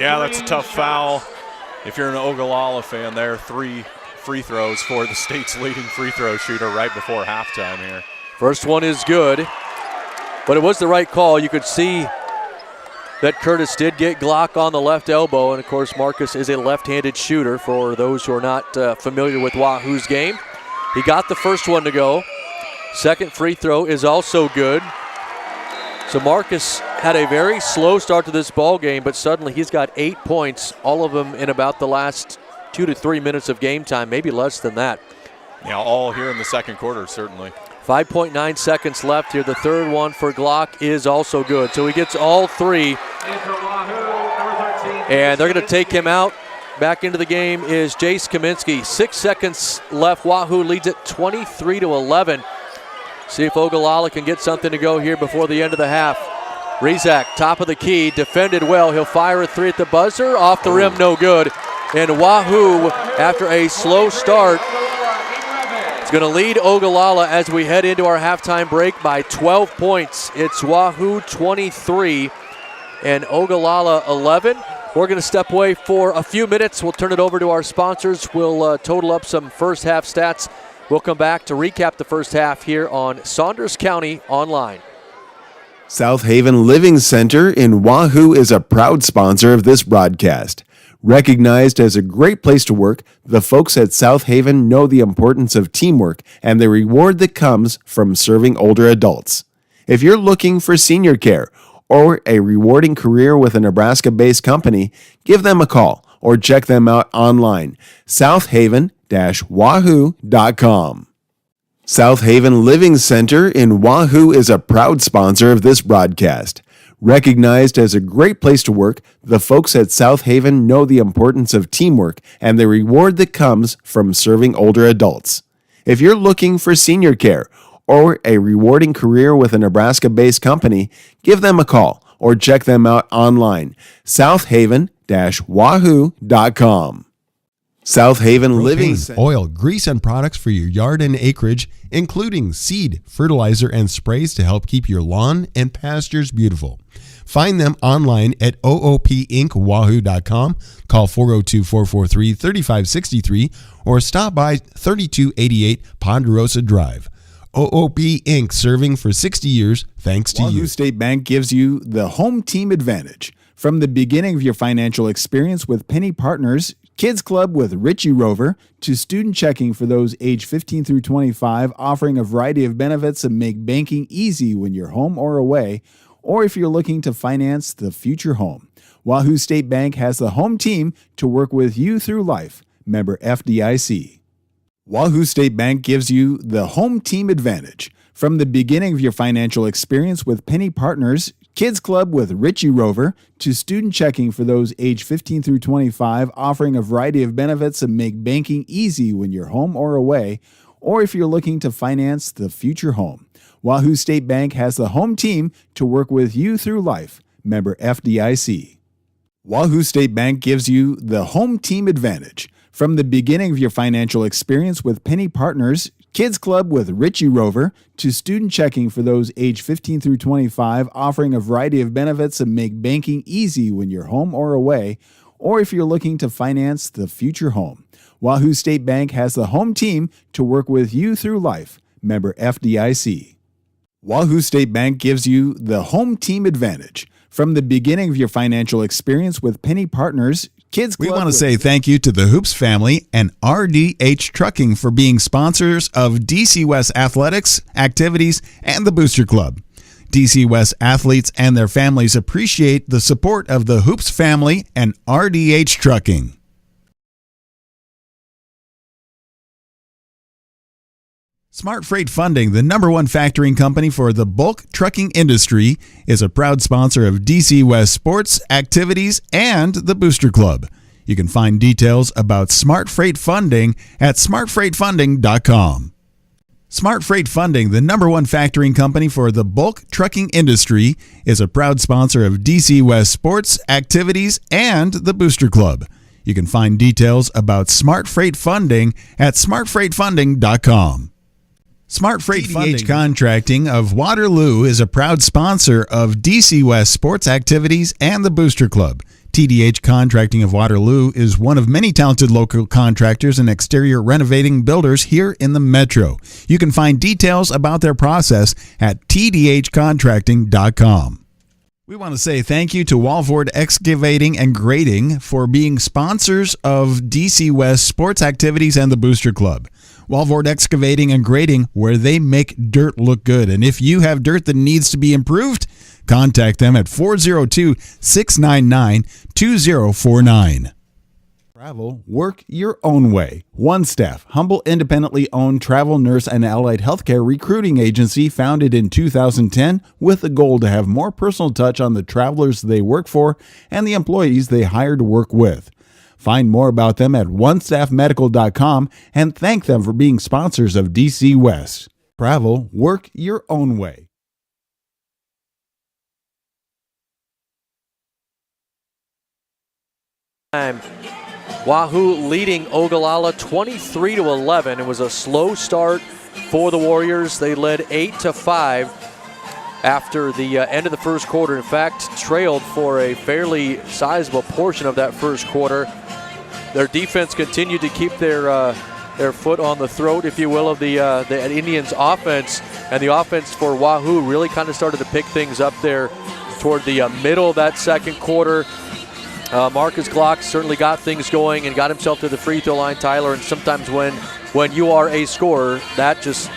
Yeah, that's a tough foul. If you're an Ogallala fan, there are 3 free throws for the state's leading free throw shooter right before halftime here. First one is good, but it was the right call. You could see that Curtis did get Glock on the left elbow, and of course Marcus is a left-handed shooter for those who are not familiar with Wahoo's game. He got the first one to go. Second free throw is also good. So Marcus had a very slow start to this ball game, but suddenly he's got 8 points, all of them in about the last 2 to 3 minutes of game time, maybe less than that. Yeah, all here in the second quarter, certainly. 5.9 seconds left here. The third one for Glock is also good. So he gets all three. And they're going to take him out. Back into the game is Jace Kaminsky. 6 seconds left. Wahoo leads it 23-11. See if Ogallala can get something to go here before the end of the half. Rizak, top of the key, defended well. He'll fire a three at the buzzer. Off the rim, no good. And Wahoo, after a slow start, is going to lead Ogallala as we head into our halftime break by 12 points. It's Wahoo 23 and Ogallala 11. We're going to step away for a few minutes. We'll turn it over to our sponsors. We'll total up some first half stats. We'll come back to recap the first half here on Saunders County Online. South Haven Living Center in Wahoo is a proud sponsor of this broadcast. Recognized as a great place to work, the folks at South Haven know the importance of teamwork and the reward that comes from serving older adults. If you're looking for senior care or a rewarding career with a Nebraska-based company, give them a call or check them out online, southaven-wahoo.com. South Haven Living Center in Wahoo is a proud sponsor of this broadcast. Recognized as a great place to work, the folks at South Haven know the importance of teamwork and the reward that comes from serving older adults. If you're looking for senior care or a rewarding career with a Nebraska-based company, give them a call or check them out online, southaven-wahoo.com. South Haven Living Propane, Center. oil, grease, and products for your yard and acreage, including seed, fertilizer, and sprays to help keep your lawn and pastures beautiful. Find them online at oopinkwahoo.com, call 402-443-3563, or stop by 3288 Ponderosa Drive. OOP Inc., serving for 60 years thanks to Wahoo you. State Bank gives you the home team advantage. From the beginning of your financial experience with Penny Partners, Kids Club with Richie Rover, to student checking for those age 15 through 25, offering a variety of benefits that make banking easy when you're home or away, or if you're looking to finance the future home. Wahoo State Bank has the home team to work with you through life. Member FDIC. Wahoo State Bank gives you the home team advantage. From the beginning of your financial experience with Penny Partners, Kids Club with Richie Rover, to student checking for those age 15 through 25, offering a variety of benefits that make banking easy when you're home or away, or if you're looking to finance the future home. Wahoo State Bank has the home team to work with you through life. Member FDIC. Wahoo State Bank gives you the home team advantage. From the beginning of your financial experience with Penny Partners, Kids Club with Richie Rover, to student checking for those age 15 through 25, offering a variety of benefits that make banking easy when you're home or away, or if you're looking to finance the future home. Wahoo State Bank has the home team to work with you through life. Member FDIC. Wahoo State Bank gives you the home team advantage. From the beginning of your financial experience with Penny Partners, Kids Club. We want to say thank you to the Hoops family and RDH Trucking for being sponsors of DC West Athletics, Activities, and the Booster Club. DC West athletes and their families appreciate the support of the Hoops family and RDH Trucking. Smart Freight Funding, the #1 factoring company for the bulk trucking industry, is a proud sponsor of DC West Sports, Activities, and the Booster Club. You can find details about Smart Freight Funding at smartfreightfunding.com. Smart Freight Funding, the #1 factoring company for the bulk trucking industry, is a proud sponsor of DC West Sports, Activities, and the Booster Club. You can find details about Smart Freight Funding at smartfreightfunding.com. Smart Freight Funding Contracting of Waterloo is a proud sponsor of DC West Sports, Activities, and the Booster Club. TDH Contracting of Waterloo is one of many talented local contractors and exterior renovating builders here in the metro. You can find details about their process at tdhcontracting.com. We want to say thank you to Walford Excavating and Grading for being sponsors of DC West sports activities and the Booster Club. Walford Excavating and Grading, where they make dirt look good. And if you have dirt that needs to be improved, contact them at 402-699-2049. Travel, work your own way. One Staff, humble, independently owned travel, nurse, and allied healthcare recruiting agency founded in 2010 with the goal to have more personal touch on the travelers they work for and the employees they hire to work with. Find more about them at onestaffmedical.com and thank them for being sponsors of DC West. Travel, work your own way. Wahoo leading Ogallala 23-11. It was a slow start for the Warriors. They led 8-5 after the end of the first quarter. In fact, trailed for a fairly sizable portion of that first quarter. Their defense continued to keep their foot on the throat, if you will, of the Indians' offense. And the offense for Wahoo really kind of started to pick things up there toward the middle of that second quarter. Marcus Glock certainly got things going and got himself to the free throw line, Tyler. And sometimes when you are a scorer, that just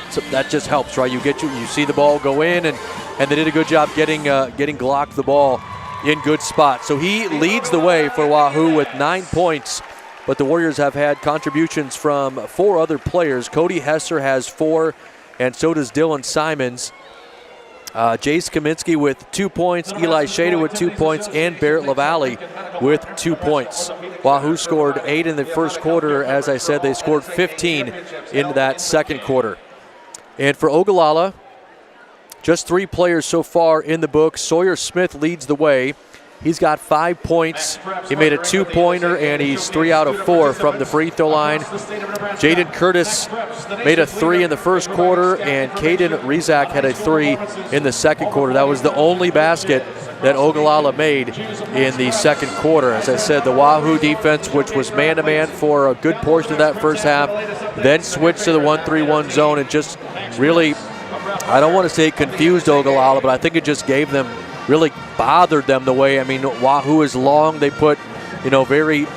helps, right? You see the ball go in, and they did a good job getting Glock the ball in good spots. So he leads the way for Wahoo with 9 points. But the Warriors have had contributions from 4 other players. Cody Hesser has 4, and so does Dylan Simons. Jace Kaminsky with 2 points, Eli Shader with 2 points, and Barrett LaValle with 2 points. Wahoo scored 8 in the first quarter. As I said, they scored 15 in that second quarter. And for Ogallala, just 3 players so far in the book. Sawyer Smith leads the way. He's got 5 points. He made a 2-pointer, and he's 3 out of 4 from the free throw line. Jaden Curtis made a 3 in the first quarter, and Caden Rizak had a 3 in the second quarter. That was the only basket that Ogallala made in the second quarter. As I said, the Wahoo defense, which was man-to-man for a good portion of that first half, then switched to the 1-3-1 zone and just really, I don't want to say confused Ogallala, but I think it just gave them, really bothered them the way, Wahoo is long. They put, very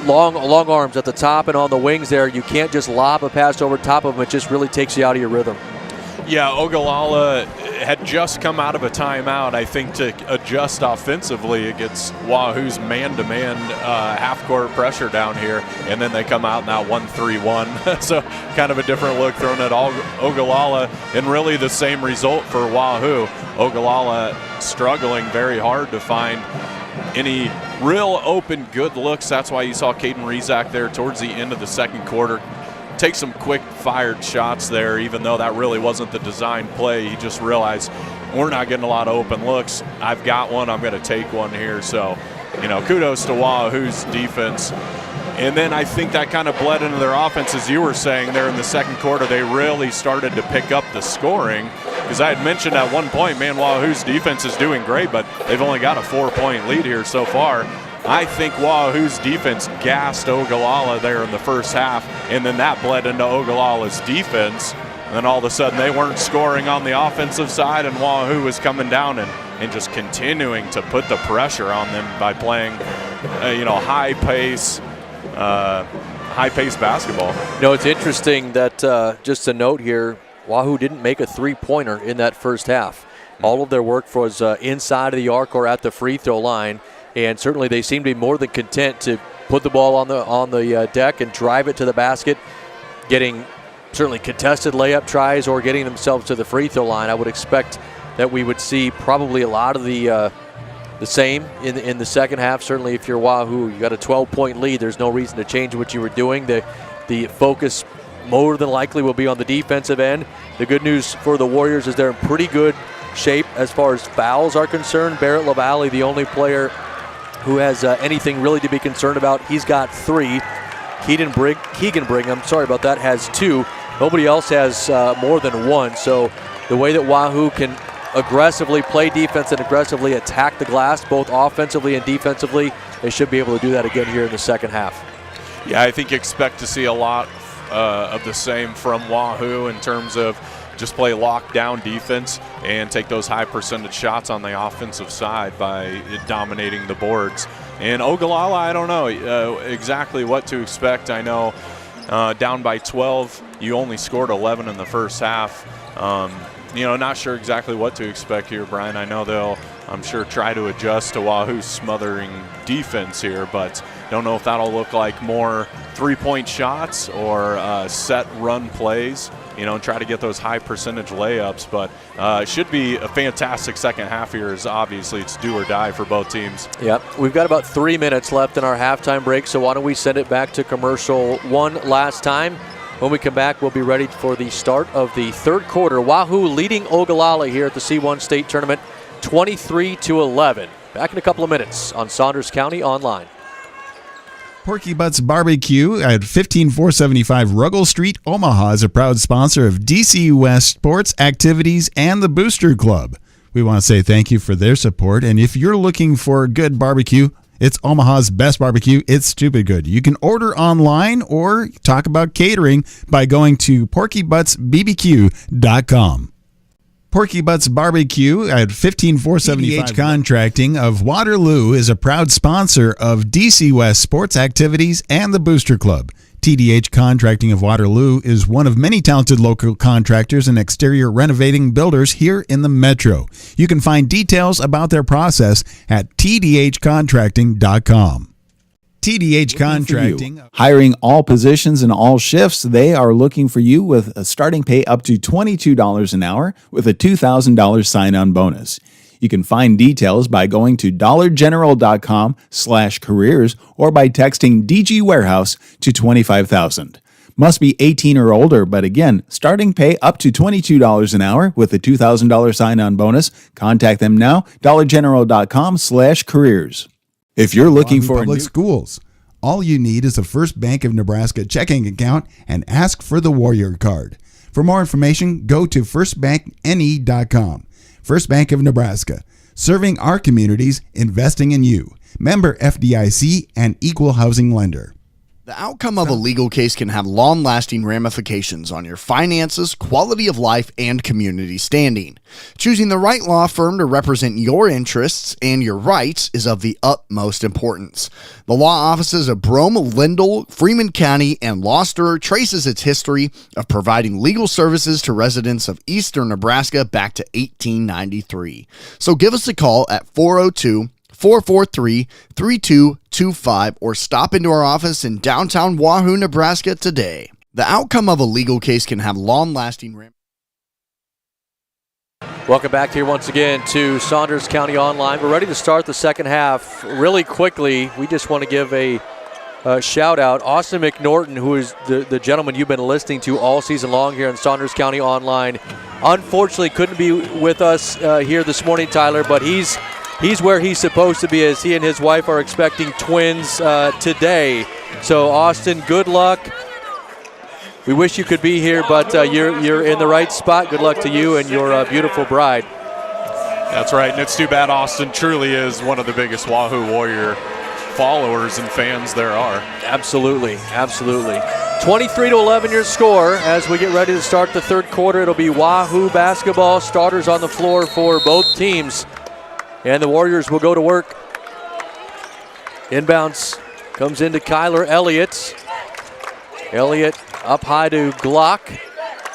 long arms at the top and on the wings there. You can't just lob a pass over top of them. It just really takes you out of your rhythm. Yeah, Ogallala had just come out of a timeout, I think, to adjust offensively against Wahoo's man-to-man half-court pressure down here, and then they come out now 1-3-1. So kind of a different look thrown at Ogallala, and really the same result for Wahoo. Ogallala struggling very hard to find any real open good looks. That's why you saw Caden Rizak there towards the end of the second quarter take some quick fired shots there, even though that really wasn't the design play. He just realized we're not getting a lot of open looks. I've got one, I'm going to take one here. So, kudos to Wahoo's defense. And then I think that kind of bled into their offense, as you were saying there in the second quarter. They really started to pick up the scoring, because I had mentioned at one point, Wahoo's defense is doing great, but they've only got a 4-point lead here so far. I think Wahoo's defense gassed Ogallala there in the first half, and then that bled into Ogallala's defense. And then all of a sudden they weren't scoring on the offensive side, and Wahoo was coming down and just continuing to put the pressure on them by playing, high-pace basketball. It's interesting that, just a note here, Wahoo didn't make a 3-pointer in that first half. All of their work was inside of the arc or at the free throw line. And certainly they seem to be more than content to put the ball on the deck and drive it to the basket, getting certainly contested layup tries or getting themselves to the free throw line. I would expect that we would see probably a lot of the same in the second half. Certainly if you're Wahoo, you got a 12-point lead. There's no reason to change what you were doing. The focus more than likely will be on the defensive end. The good news for the Warriors is they're in pretty good shape as far as fouls are concerned. Barrett LaValle, the only player who has anything really to be concerned about. He's got 3. Keegan Brigham, has 2. Nobody else has more than 1. So the way that Wahoo can aggressively play defense and aggressively attack the glass, both offensively and defensively, they should be able to do that again here in the second half. Yeah, I think you expect to see a lot of the same from Wahoo in terms of just play lockdown defense and take those high percentage shots on the offensive side by dominating the boards. And Ogallala, I don't know exactly what to expect. I know down by 12, you only scored 11 in the first half. Not sure exactly what to expect here, Brian. I know they'll, I'm sure, try to adjust to Wahoo's smothering defense here, but don't know if that'll look like more three-point shots or set run plays, and try to get those high percentage layups. But it should be a fantastic second half here, as obviously it's do or die for both teams. Yep, we've got about 3 minutes left in our halftime break, so why don't we send it back to commercial one last time. When we come back, we'll be ready for the start of the third quarter. Wahoo leading Ogallala here at the C1 State Tournament 23-11. Back in a couple of minutes on Saunders County Online. Porky Butts Barbecue at 15475 Ruggles Street, Omaha is a proud sponsor of DC West Sports Activities and the Booster Club. We want to say thank you for their support, and if you're looking for good barbecue, it's Omaha's best barbecue. It's stupid good. You can order online or talk about catering by going to porkybuttsbbq.com. Porky Butts Barbecue at 15475 TDH Contracting of Waterloo is a proud sponsor of DC West Sports Activities and the Booster Club. TDH Contracting of Waterloo is one of many talented local contractors and exterior renovating builders here in the metro. You can find details about their process at tdhcontracting.com. TDH Contracting. Hiring all positions and all shifts, they are looking for you with a starting pay up to $22 an hour with a $2,000 sign-on bonus. You can find details by going to dollargeneral.com/careers or by texting DG Warehouse to 25,000. Must be 18 or older, but again, starting pay up to $22 an hour with a $2,000 sign-on bonus. Contact them now, dollargeneral.com/careers. If you're looking for public schools, all you need is a First Bank of Nebraska checking account and ask for the Warrior Card. For more information, go to firstbankne.com. First Bank of Nebraska, serving our communities, investing in you. Member FDIC and equal housing lender. The outcome of a legal case can have long-lasting ramifications on your finances, quality of life, and community standing. Choosing the right law firm to represent your interests and your rights is of the utmost importance. The law offices of Brome, Lindell, Freeman County, and Gloucester traces its history of providing legal services to residents of eastern Nebraska back to 1893. So give us a call at 402-443-3225 or stop into our office in downtown Wahoo, Nebraska today. The outcome of a legal case can have long-lasting ramifications. Welcome back here once again to Saunders County Online. We're ready to start the second half really quickly. We just want to give a shout out. Austin McNorton, who is the gentleman you've been listening to all season long here in Saunders County Online, unfortunately couldn't be with us here this morning, Tyler, but he's where he's supposed to be, as he and his wife are expecting twins today. So, Austin, good luck. We wish you could be here, but you're in the right spot. Good luck to you and your beautiful bride. That's right, and it's too bad Austin truly is one of the biggest Wahoo Warrior followers and fans there are. Absolutely, absolutely. 23-11 your score as we get ready to start the third quarter. It'll be Wahoo basketball, starters on the floor for both teams. And the Warriors will go to work. Inbounds comes into Kyler Elliott. Elliott up high to Glock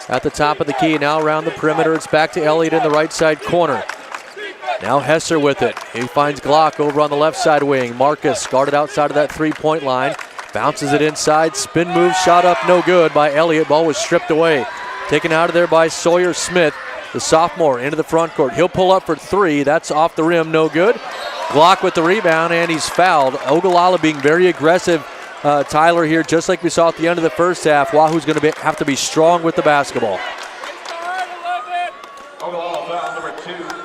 at the top of the key. Now around the perimeter. It's back to Elliott in the right side corner. Now Hesser with it. He finds Glock over on the left side wing. Marcus guarded outside of that three-point line. Bounces it inside. Spin move, shot up, no good by Elliott. Ball was stripped away. Taken out of there by Sawyer Smith. The sophomore into the front court. He'll pull up for three. That's off the rim, no good. Glock with the rebound, and he's fouled. Ogallala being very aggressive, Tyler, here, just like we saw at the end of the first half. Wahoo's going to have to be strong with the basketball.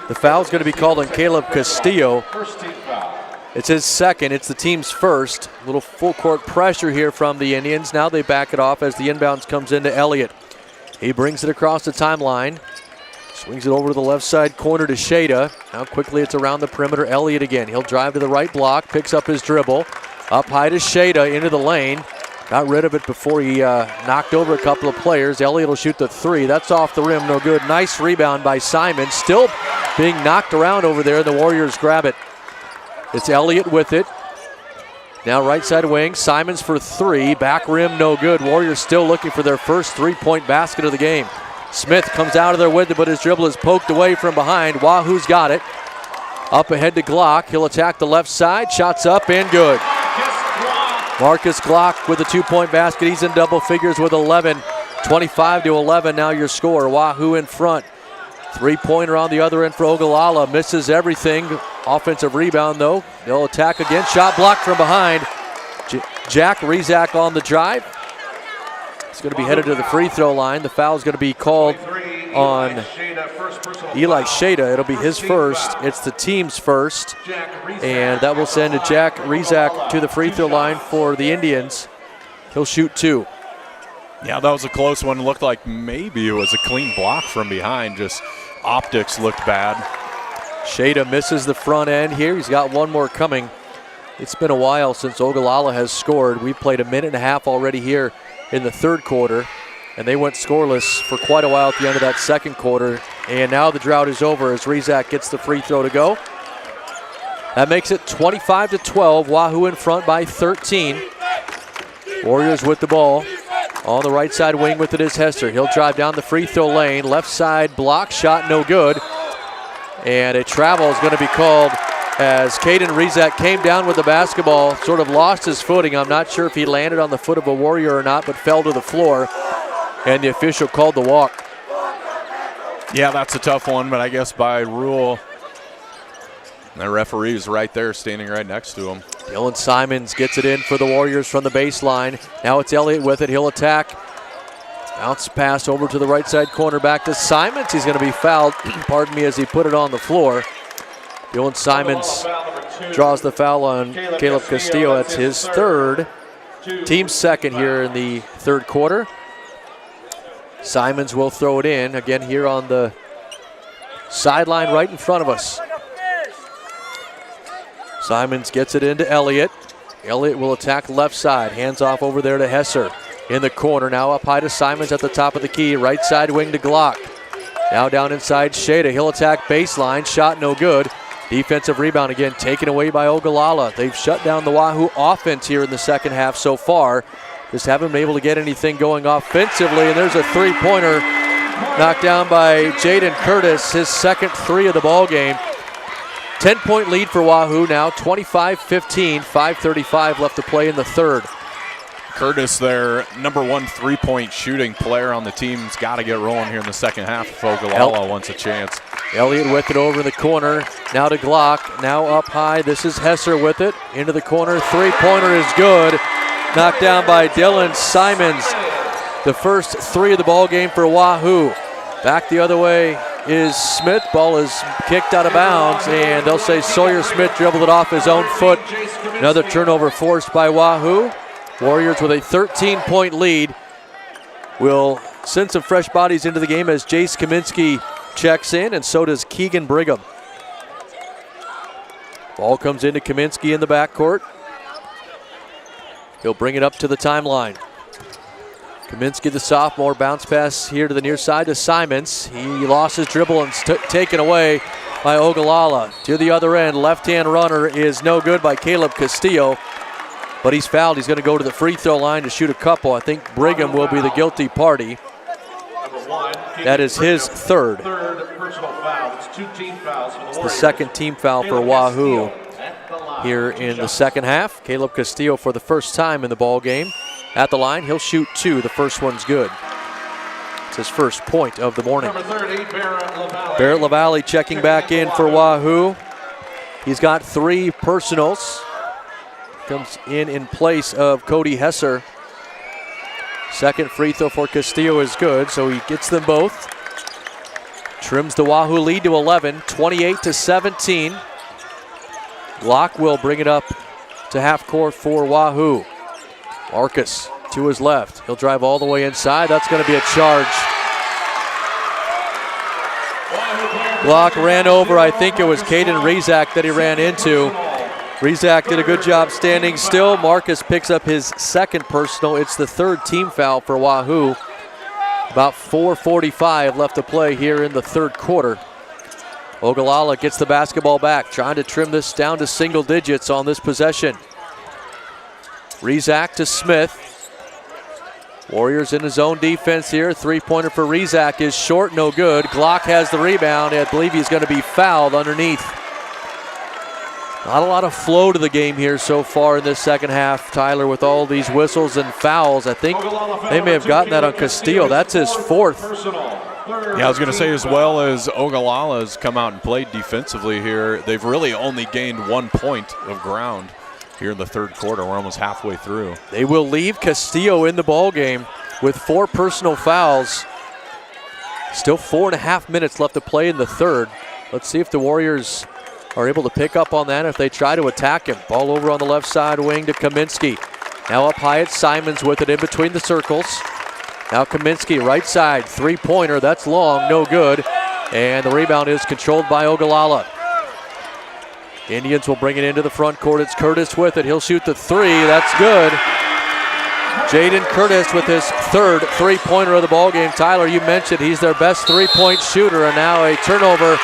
The foul's going to be called on Caleb Castillo. It's his second. It's the team's first. A little full court pressure here from the Indians. Now they back it off as the inbounds comes into Elliott. He brings it across the timeline. Swings it over to the left side corner to Shada. Now quickly it's around the perimeter. Elliott again. He'll drive to the right block, picks up his dribble. Up high to Shada into the lane. Got rid of it before he knocked over a couple of players. Elliott will shoot the three. That's off the rim, no good. Nice rebound by Simon. Still being knocked around over there. The Warriors grab it. It's Elliott with it. Now right side wing. Simons for three. Back rim, no good. Warriors still looking for their first three-point basket of the game. Smith comes out of there with it, but his dribble is poked away from behind. Wahoo's got it. Up ahead to Glock. He'll attack the left side. Shots up and good. Marcus Glock with a 2-point basket. He's in double figures with 11. 25-11 now your score. Wahoo in front. Three-pointer on the other end for Ogallala. Misses everything. Offensive rebound, though. They'll attack again. Shot blocked from behind. Jack Rizak on the drive. He's going to be headed to the free throw line. The foul is going to be called on Eli Shada. It'll be his first. It's the team's first. And that will send Jack Rizak to the free throw line for the Indians. He'll shoot two. Yeah, that was a close one. It looked like maybe it was a clean block from behind. Just optics looked bad. Shada misses the front end here. He's got one more coming. It's been a while since Ogallala has scored. We've played a minute and a half already here in the third quarter, and they went scoreless for quite a while at the end of that second quarter. And now the drought is over as Rizak gets the free throw to go. That makes it 25-12. Wahoo in front by 13. Warriors with the ball. On the right side wing with it is Hester. He'll drive down the free throw lane. Left side block shot, no good. And a travel is going to be called as Caden Rizak came down with the basketball, sort of lost his footing. I'm not sure if he landed on the foot of a Warrior or not, but fell to the floor. And the official called the walk. Yeah, that's a tough one, but I guess by rule, the referee is right there standing right next to him. Dylan Simons gets it in for the Warriors from the baseline. Now it's Elliott with it. He'll attack. Bounce pass over to the right side corner back to Simons. He's going to be fouled, pardon me, as he put it on the floor. Dylan Simons draws the foul on Caleb Castillo. That's his third. Team's second here in the third quarter. Simons will throw it in again here on the sideline right in front of us. Simons gets it into Elliott. Elliott will attack left side. Hands off over there to Hesser. In the corner, now up high to Simons at the top of the key. Right side wing to Glock. Now down inside Shada. He'll attack baseline. Shot no good. Defensive rebound again taken away by Ogallala. They've shut down the Wahoo offense here in the second half so far. Just haven't been able to get anything going offensively. And there's a three-pointer knocked down by Jaden Curtis, his second three of the ball game. 10-point lead for Wahoo now, 25-15, 5:35 left to play in the third. Curtis, their number one three-point shooting player on the team, has got to get rolling here in the second half if Ogallala wants a chance. Elliott with it over in the corner. Now to Glock. Now up high. This is Hesser with it. Into the corner. Three-pointer is good. Knocked down by Dylan Simons. The first three of the ball game for Wahoo. Back the other way is Smith. Ball is kicked out of bounds, and they'll say Sawyer Smith dribbled it off his own foot. Another turnover forced by Wahoo. Warriors with a 13-point lead will send some fresh bodies into the game as Jace Kaminsky checks in, and so does Keegan Brigham. Ball comes into Kaminsky in the backcourt. He'll bring it up to the timeline. Kaminsky, the sophomore, bounce pass here to the near side to Simons. He lost his dribble and taken away by Ogallala. To the other end, left-hand runner is no good by Caleb Castillo, but he's fouled. He's going to go to the free throw line to shoot a couple. I think Brigham will be the guilty party. That is his third. It's the second team foul for Wahoo here in the second half. Caleb Castillo for the first time in the ball game. At the line, he'll shoot two. The first one's good. It's his first point of the morning. Barrett LaValle checking back in for Wahoo. He's got three personals. Comes in place of Cody Hesser. Second free throw for Castillo is good, so he gets them both. Trims the Wahoo lead to 11, 28-17. Glock will bring it up to half court for Wahoo. Marcus to his left. He'll drive all the way inside. That's going to be a charge. Glock ran over, I think it was Caden Rizak that he ran into. Rizak did a good job standing still. Marcus picks up his second personal. It's the third team foul for Wahoo. About 4:45 left to play here in the third quarter. Ogallala gets the basketball back, trying to trim this down to single digits on this possession. Rizak to Smith. Warriors in his own defense here. Three-pointer for Rizak is short, no good. Glock has the rebound. I believe he's going to be fouled underneath. Not a lot of flow to the game here so far in this second half, Tyler, with all these whistles and fouls. I think they may have gotten that on Castillo. That's his fourth. Yeah, I was going to say, as well as Ogallala has come out and played defensively here, they've really only gained 1 point of ground here in the third quarter. We're almost halfway through. They will leave Castillo in the ball game with 4 personal fouls. Still 4.5 minutes left to play in the third. Let's see if the Warriors are able to pick up on that if they try to attack him. Ball over on the left side wing to Kaminsky. Now up high at Simons with it in between the circles. Now Kaminsky, right side, three-pointer. That's long, no good. And the rebound is controlled by Ogallala. Indians will bring it into the front court. It's Curtis with it. He'll shoot the three. That's good. Jaden Curtis with his third three-pointer of the ballgame. Tyler, you mentioned he's their best three-point shooter, and now a turnover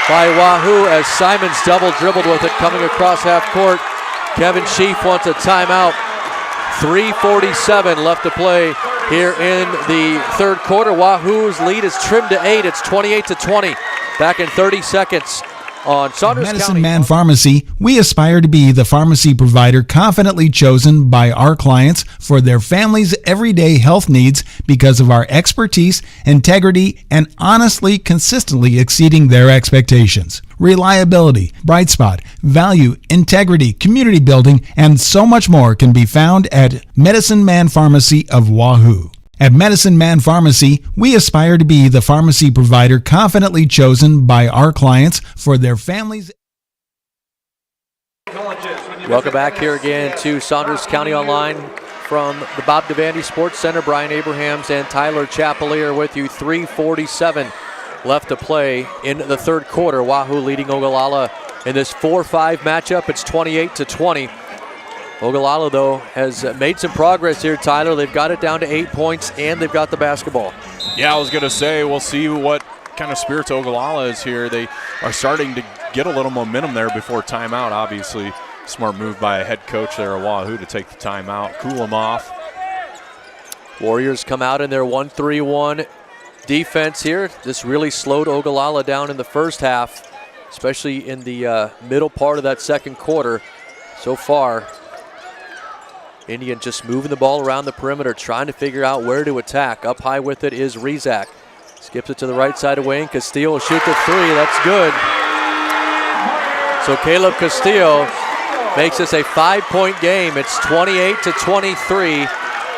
by Wahoo as Simons double dribbled with it coming across half court. Kevin Sheaf wants a timeout. 3:47 left to play here in the third quarter. Wahoo's lead is trimmed to 8. It's 28-20. Back in 30 seconds on Saunders Medicine County. Man Pharmacy, we aspire to be the pharmacy provider confidently chosen by our clients for their families' everyday health needs because of our expertise, integrity, and honestly, consistently exceeding their expectations. Reliability, bright spot, value, integrity, community building, and so much more can be found at Medicine Man Pharmacy of Wahoo. At Medicine Man Pharmacy, we aspire to be the pharmacy provider confidently chosen by our clients for their families. Welcome back here again to Saunders County Online from the Bob Devaney Sports Center. Brian Abrahams and Tyler Chapelier with you. 3:47 left to play in the third quarter. Wahoo leading Ogallala in this 4-5 matchup. It's 28-20. Ogallala, though, has made some progress here, Tyler. They've got it down to 8 points, and they've got the basketball. Yeah, I was going to say, we'll see what kind of spirits Ogallala is here. They are starting to get a little momentum there before timeout. Obviously, smart move by a head coach there at Wahoo to take the timeout, cool them off. Warriors come out in their 1-3-1 defense here. This really slowed Ogallala down in the first half, especially in the middle part of that second quarter. So far, Indian just moving the ball around the perimeter, trying to figure out where to attack. Up high with it is Rizak. Skips it to the right side of Wayne. Castillo will shoot the three. That's good. So Caleb Castillo makes this a 5-point game. It's 28-23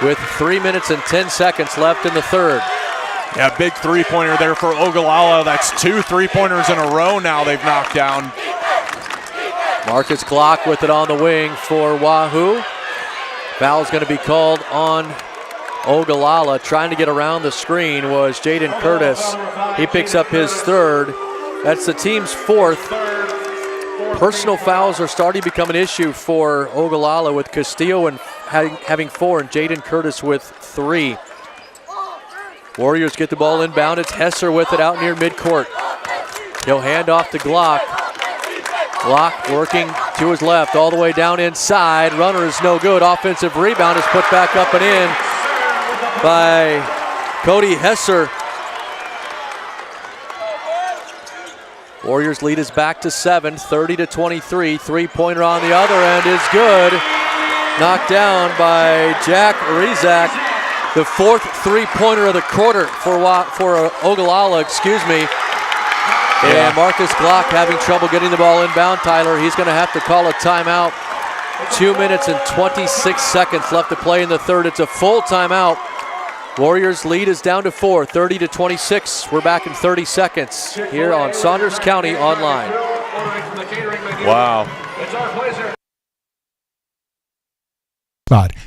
with 3 minutes and 10 seconds left in the third. Yeah, big three-pointer there for Ogallala. That's 2 three-pointers in a row now they've knocked down. Marcus Glock with it on the wing for Wahoo. Foul's going to be called on Ogallala. Trying to get around the screen was Jaden Curtis. He picks up his third. That's the team's fourth. Personal fouls are starting to become an issue for Ogallala with Castillo and having 4 and Jaden Curtis with 3. Warriors get the ball inbound. It's Hesser with it out near midcourt. He'll hand off to Glock. Glock working to his left, all the way down inside. Runner is no good. Offensive rebound is put back up and in by Cody Hesser. Warriors lead is back to 7, 30-23. Three-pointer on the other end is good. Knocked down by Jack Rizak. The fourth three-pointer of the quarter for Ogallala, excuse me. Yeah. And Marcus Glock having trouble getting the ball inbound. Tyler, he's going to have to call a timeout. 2 minutes and 26 seconds left to play in the third. It's a full timeout. Warriors lead is down to 4, 30-26. We're back in 30 seconds here on Saunders County Online. Wow.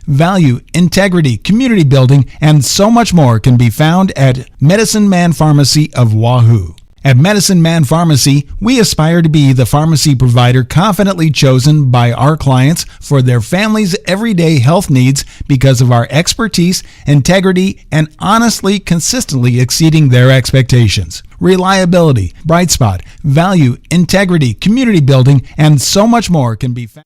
Value, integrity, community building, and so much more can be found at Medicine Man Pharmacy of Wahoo. At Medicine Man Pharmacy, we aspire to be the pharmacy provider confidently chosen by our clients for their family's everyday health needs because of our expertise, integrity, and honestly, consistently exceeding their expectations. Reliability, bright spot, value, integrity, community building, and so much more can be found.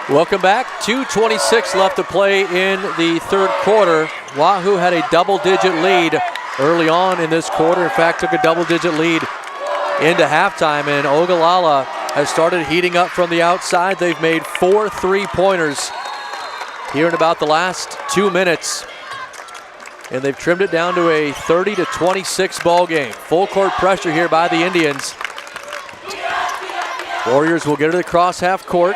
Welcome back. 2:26 left to play in the third quarter. Wahoo had a double-digit lead early on in this quarter. In fact, took a double-digit lead into halftime, and Ogallala has started heating up from the outside. They've made 4 3-pointers here in about the last 2 minutes, and they've trimmed it down to a 30-26 ball game. Full court pressure here by the Indians. Warriors will get to the cross half court.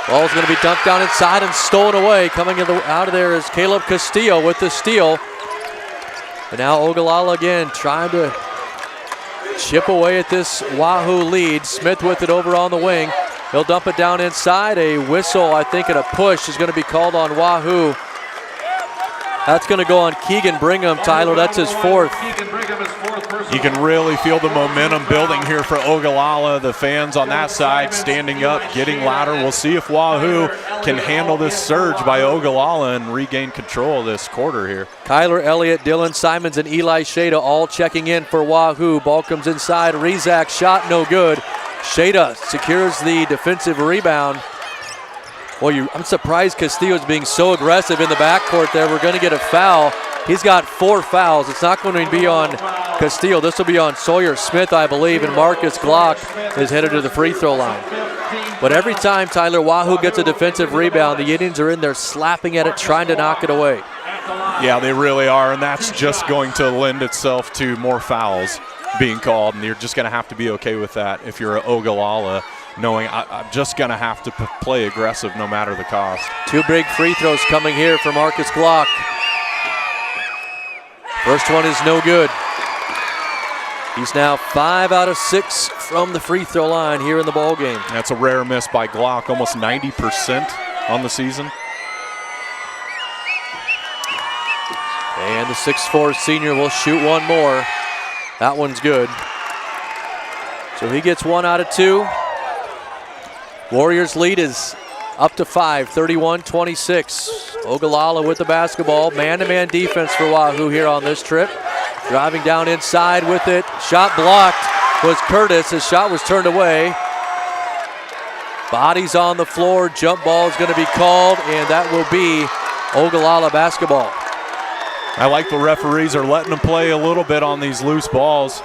Ball's going to be dumped down inside and stolen away. Coming out of there is Caleb Castillo with the steal. And now Ogallala again trying to chip away at this Wahoo lead. Smith with it over on the wing. He'll dump it down inside. A whistle, I think, and a push is going to be called on Wahoo. That's going to go on Keegan Brigham, Tyler. That's his fourth. You can really feel the momentum building here for Ogallala. The fans on that side standing up, getting louder. We'll see if Wahoo can handle this surge by Ogallala and regain control of this quarter here. Kyler Elliott, Dylan Simons, and Eli Shada all checking in for Wahoo. Ball comes inside. Rezak shot no good. Shada secures the defensive rebound. Well, I'm surprised Castillo's being so aggressive in the backcourt there. We're going to get a foul. He's got 4 fouls. It's not going to be on Castillo. This will be on Sawyer Smith, I believe, and Marcus Glock is headed to the free throw line. But every time, Tyler, Wahoo gets a defensive rebound, the Indians are in there slapping at it, trying to knock it away. Yeah, they really are, and that's just going to lend itself to more fouls being called, and you're just going to have to be okay with that if you're Ogallala, knowing I'm just going to have to play aggressive no matter the cost. 2 big free throws coming here for Marcus Glock. First one is no good. He's now 5 out of 6 from the free throw line here in the ball game. That's a rare miss by Glock, almost 90% on the season. And the 6'4" senior will shoot one more. That one's good. So he gets 1 out of 2. Warriors lead is up to 5, 31-26. Ogallala with the basketball. Man-to-man defense for Wahoo here on this trip. Driving down inside with it. Shot blocked was Curtis. His shot was turned away. Bodies on the floor. Jump ball is going to be called, and that will be Ogallala basketball. I like the referees are letting them play a little bit on these loose balls.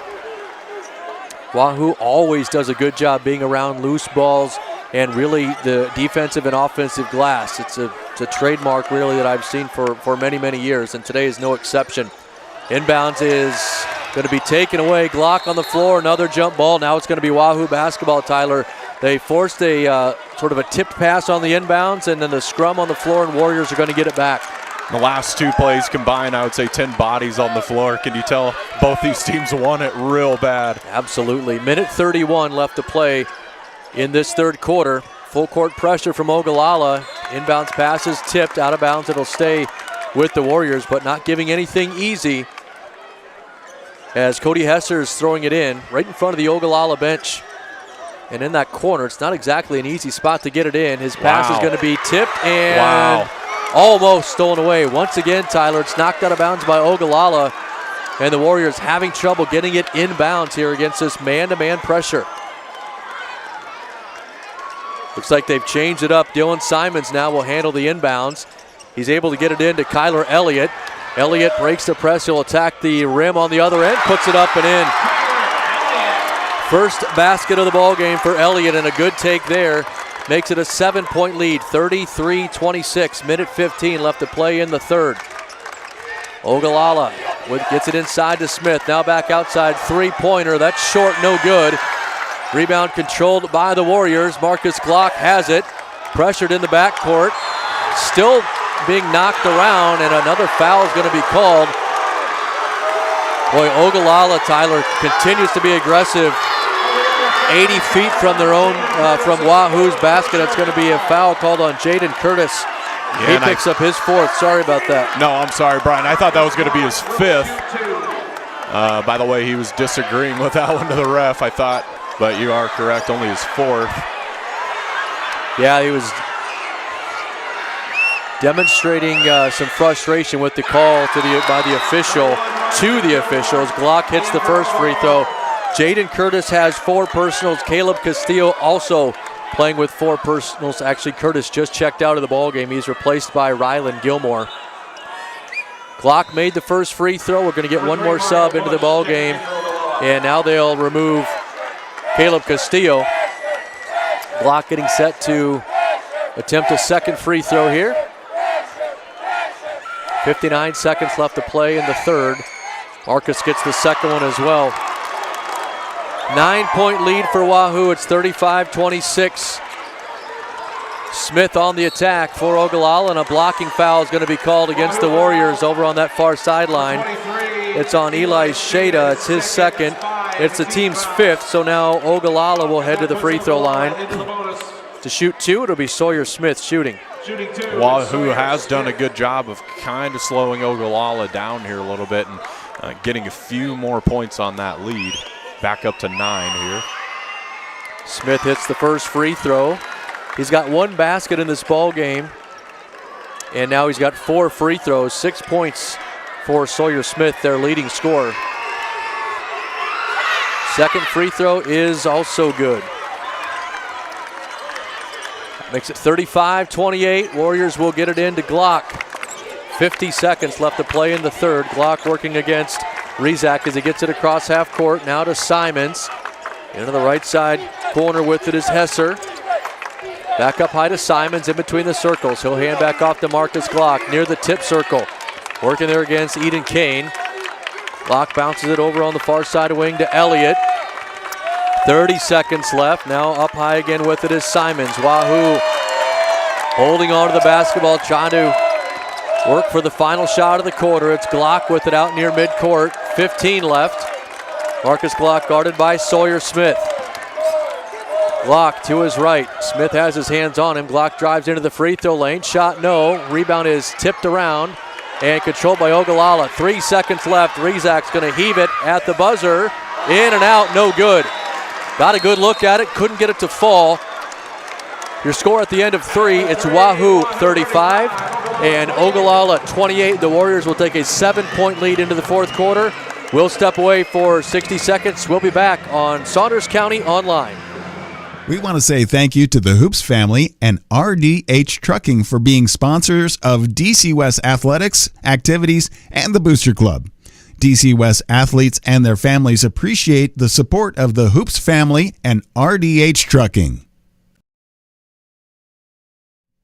Wahoo always does a good job being around loose balls and really the defensive and offensive glass. It's a trademark really that I've seen for many, many years, and today is no exception. Inbounds is going to be taken away. Glock on the floor, another jump ball. Now it's going to be Wahoo basketball, Tyler. They forced a sort of a tipped pass on the inbounds, and then the scrum on the floor, and Warriors are going to get it back. The last 2 plays combined, I would say 10 bodies on the floor. Can you tell both these teams want it real bad? Absolutely. Minute 31 left to play in this third quarter. Full court pressure from Ogallala. Inbounds passes tipped out of bounds. It'll stay with the Warriors, but not giving anything easy as Cody Hesser is throwing it in right in front of the Ogallala bench. And in that corner, it's not exactly an easy spot to get it in. His pass is going to be tipped and almost stolen away. Once again, Tyler, it's knocked out of bounds by Ogallala, and the Warriors having trouble getting it inbounds here against this man-to-man pressure. Looks like they've changed it up. Dylan Simons now will handle the inbounds. He's able to get it into Kyler Elliott. Elliott breaks the press. He'll attack the rim on the other end, puts it up and in. First basket of the ball game for Elliott, and a good take there. Makes it a 7-point lead, 33-26. Minute 15 left to play in the third. Ogallala gets it inside to Smith. Now back outside, 3-pointer. That's short, no good. Rebound controlled by the Warriors. Marcus Glock has it. Pressured in the backcourt. Still being knocked around, and another foul is going to be called. Boy, Ogallala, Tyler, continues to be aggressive. 80 feet from their own, from Wahoo's basket. It's going to be a foul called on Jaden Curtis. He picks up his 4th. Sorry about that. No, I'm sorry, Brian. I thought that was going to be his 5th. By the way, he was disagreeing with that one to the ref, I thought. But you are correct, only his 4th. Yeah, he was demonstrating some frustration with the call by the official to the officials. Glock hits the first free throw. Jaden Curtis has 4 personals. Caleb Castillo also playing with 4 personals. Actually, Curtis just checked out of the ball game. He's replaced by Rylan Gilmore. Glock made the first free throw. We're going to get one more sub into the ball game, and now they'll remove Caleb Castillo. Glock getting set to attempt a second free throw here. 59 seconds left to play in the third. Marcus gets the second one as well. 9-point lead for Wahoo. It's 35-26. Smith on the attack for Ogallala, and a blocking foul is going to be called against the Warriors over on that far sideline. It's on Eli Shada. It's his second. It's the team's 5th, so now Ogallala will head to the free throw line. To shoot 2, it'll be Sawyer Smith shooting. Wahoo has done a good job of kind of slowing Ogallala down here a little bit and getting a few more points on that lead. Back up to 9 here. Smith hits the first free throw. He's got 1 basket in this ball game, and now he's got 4 free throws. 6 points for Sawyer Smith, their leading scorer. Second free throw is also good. Makes it 35-28. Warriors will get it into Glock. 50 seconds left to play in the third. Glock working against Rizak as he gets it across half court. Now to Simons. Into the right side corner with it is Hesser. Back up high to Simons in between the circles. He'll hand back off to Marcus Glock near the tip circle. Working there against Eden Kane. Glock bounces it over on the far side of wing to Elliott. 30 seconds left. Now up high again with it is Simons. Wahoo holding on to the basketball, trying to work for the final shot of the quarter. It's Glock with it out near midcourt. 15 left. Marcus Glock guarded by Sawyer Smith. Glock to his right. Smith has his hands on him. Glock drives into the free throw lane. Shot no. Rebound is tipped around and controlled by Ogallala. 3 seconds left. Rizak's going to heave it at the buzzer. In and out, no good. Got a good look at it. Couldn't get it to fall. Your score at the end of 3, it's Wahoo 35 and Ogallala 28. The Warriors will take a 7-point lead into the fourth quarter. We'll step away for 60 seconds. We'll be back on Saunders County Online. We want to say thank you to the Hoops family and RDH Trucking for being sponsors of DC West Athletics, Activities, and the Booster Club. DC West athletes and their families appreciate the support of the Hoops family and RDH Trucking.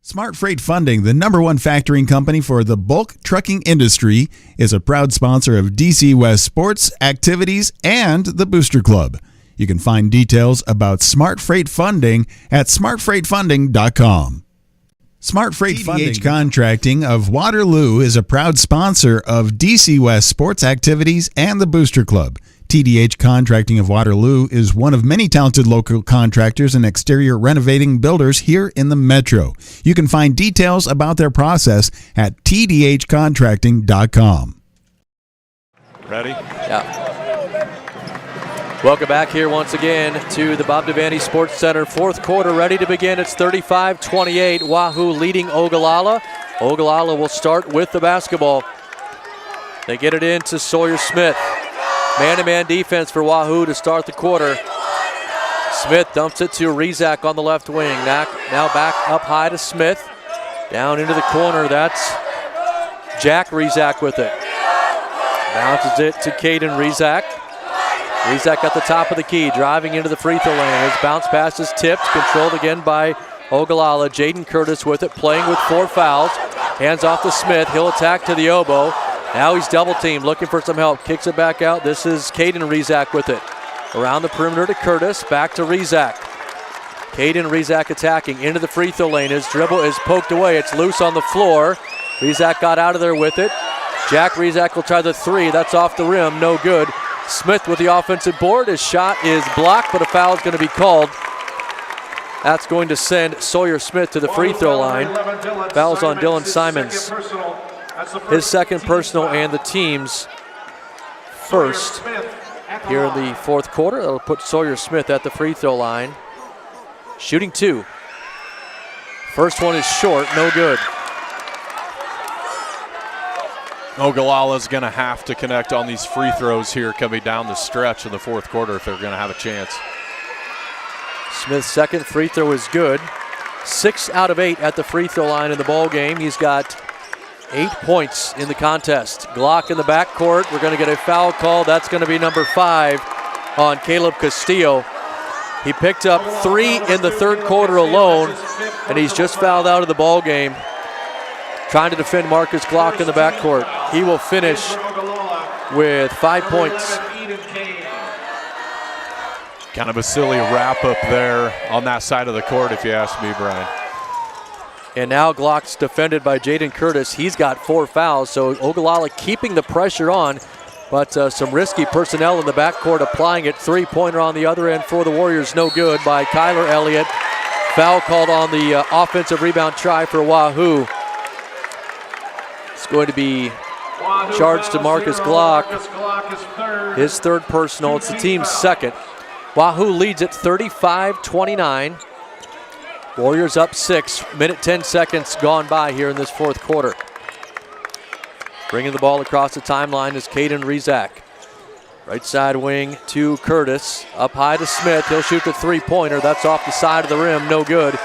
Smart Freight Funding, the #1 factoring company for the bulk trucking industry, is a proud sponsor of DC West sports, activities, and the Booster Club. You can find details about Smart Freight Funding at smartfreightfunding.com. Smart Freight TDH Contracting of Waterloo is a proud sponsor of DC West sports activities and the Booster Club. TDH Contracting of Waterloo is one of many talented local contractors and exterior renovating builders here in the Metro. You can find details about their process at tdhcontracting.com. Ready? Yeah. Welcome back here once again to the Bob Devaney Sports Center. Fourth quarter ready to begin. It's 35-28. Wahoo leading Ogallala. Ogallala will start with the basketball. They get it into Sawyer Smith. Man-to-man defense for Wahoo to start the quarter. Smith dumps it to Rizak on the left wing. Now back up high to Smith. Down into the corner. That's Jack Rizak with it. Bounces it to Caden Rizak. Rizak at the top of the key, driving into the free throw lane. His bounce pass is tipped, controlled again by Ogallala. Jaden Curtis with it, playing with 4 fouls. Hands off to Smith. He'll attack to the elbow. Now he's double teamed, looking for some help. Kicks it back out. This is Caden Rizak with it. Around the perimeter to Curtis, back to Rizak. Caden Rizak attacking into the free throw lane. His dribble is poked away. It's loose on the floor. Rizak got out of there with it. Jack Rizak will try the 3. That's off the rim, no good. Smith with the offensive board. His shot is blocked, but a foul is going to be called That's going to send Sawyer Smith to the free throw line. Fouls on Dylan Simons. His second personal and the team's first here in the fourth quarter. That'll put Sawyer Smith at the free throw line. Shooting 2. First one is short, no good. Ogallala's going to have to connect on these free throws here coming down the stretch in the fourth quarter if they're going to have a chance. Smith's second free throw is good. 6 out of 8 at the free throw line in the ball game. He's got 8 points in the contest. Glock in the backcourt. We're going to get a foul call. That's going to be number 5 on Caleb Castillo. He picked up 3 in the third quarter alone, and he's just fouled out of the ball game, trying to defend Marcus Glock in the backcourt. He will finish with 5 points. Kind of a silly wrap-up there on that side of the court, if you ask me, Brian. And now Glock's defended by Jaden Curtis. He's got 4 fouls, so Ogallala keeping the pressure on, but some risky personnel in the backcourt applying it. Three-pointer on the other end for the Warriors, no good by Kyler Elliott. Foul called on the offensive rebound try for Wahoo. It's going to be charged to Marcus Glock. His third personal. It's the team's second. Wahoo leads at 35-29. Warriors up 6. Minute 10 seconds gone by here in this fourth quarter. Bringing the ball across the timeline is Caden Rizak. Right side wing to Curtis. Up high to Smith. He'll shoot the three-pointer. That's off the side of the rim. No good.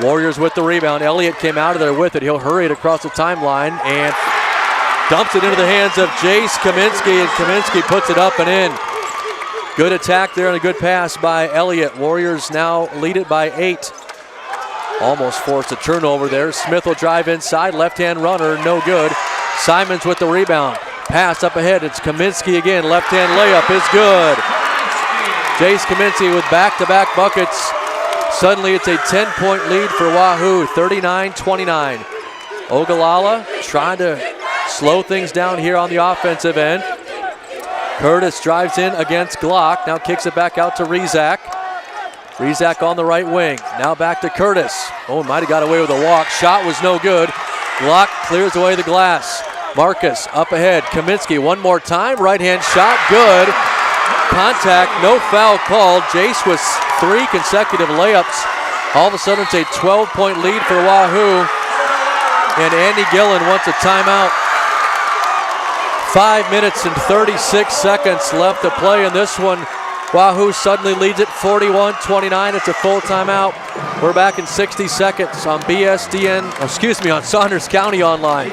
Warriors with the rebound. Elliott came out of there with it. He'll hurry it across the timeline and dumps it into the hands of Jace Kaminsky, and Kaminsky puts it up and in. Good attack there and a good pass by Elliott. Warriors now lead it by 8. Almost forced a turnover there. Smith will drive inside. Left-hand runner, no good. Simons with the rebound. Pass up ahead. It's Kaminsky again. Left-hand layup is good. Jace Kaminsky with back-to-back buckets. Suddenly it's a 10-point lead for Wahoo, 39-29. Ogallala trying to slow things down here on the offensive end. Curtis drives in against Glock. Now kicks it back out to Rizak. Rizak on the right wing. Now back to Curtis. Oh, might have got away with a walk. Shot was no good. Glock clears away the glass. Marcus up ahead. Kaminsky one more time. Right-hand shot, good. Contact, no foul called. Jace with 3 consecutive layups. All of a sudden it's a 12-point lead for Wahoo. And Andy Gillen wants a timeout. 5 minutes and 36 seconds left to play in this one. Wahoo suddenly leads it 41-29. It's a full timeout. We're back in 60 seconds on on Saunders County Online.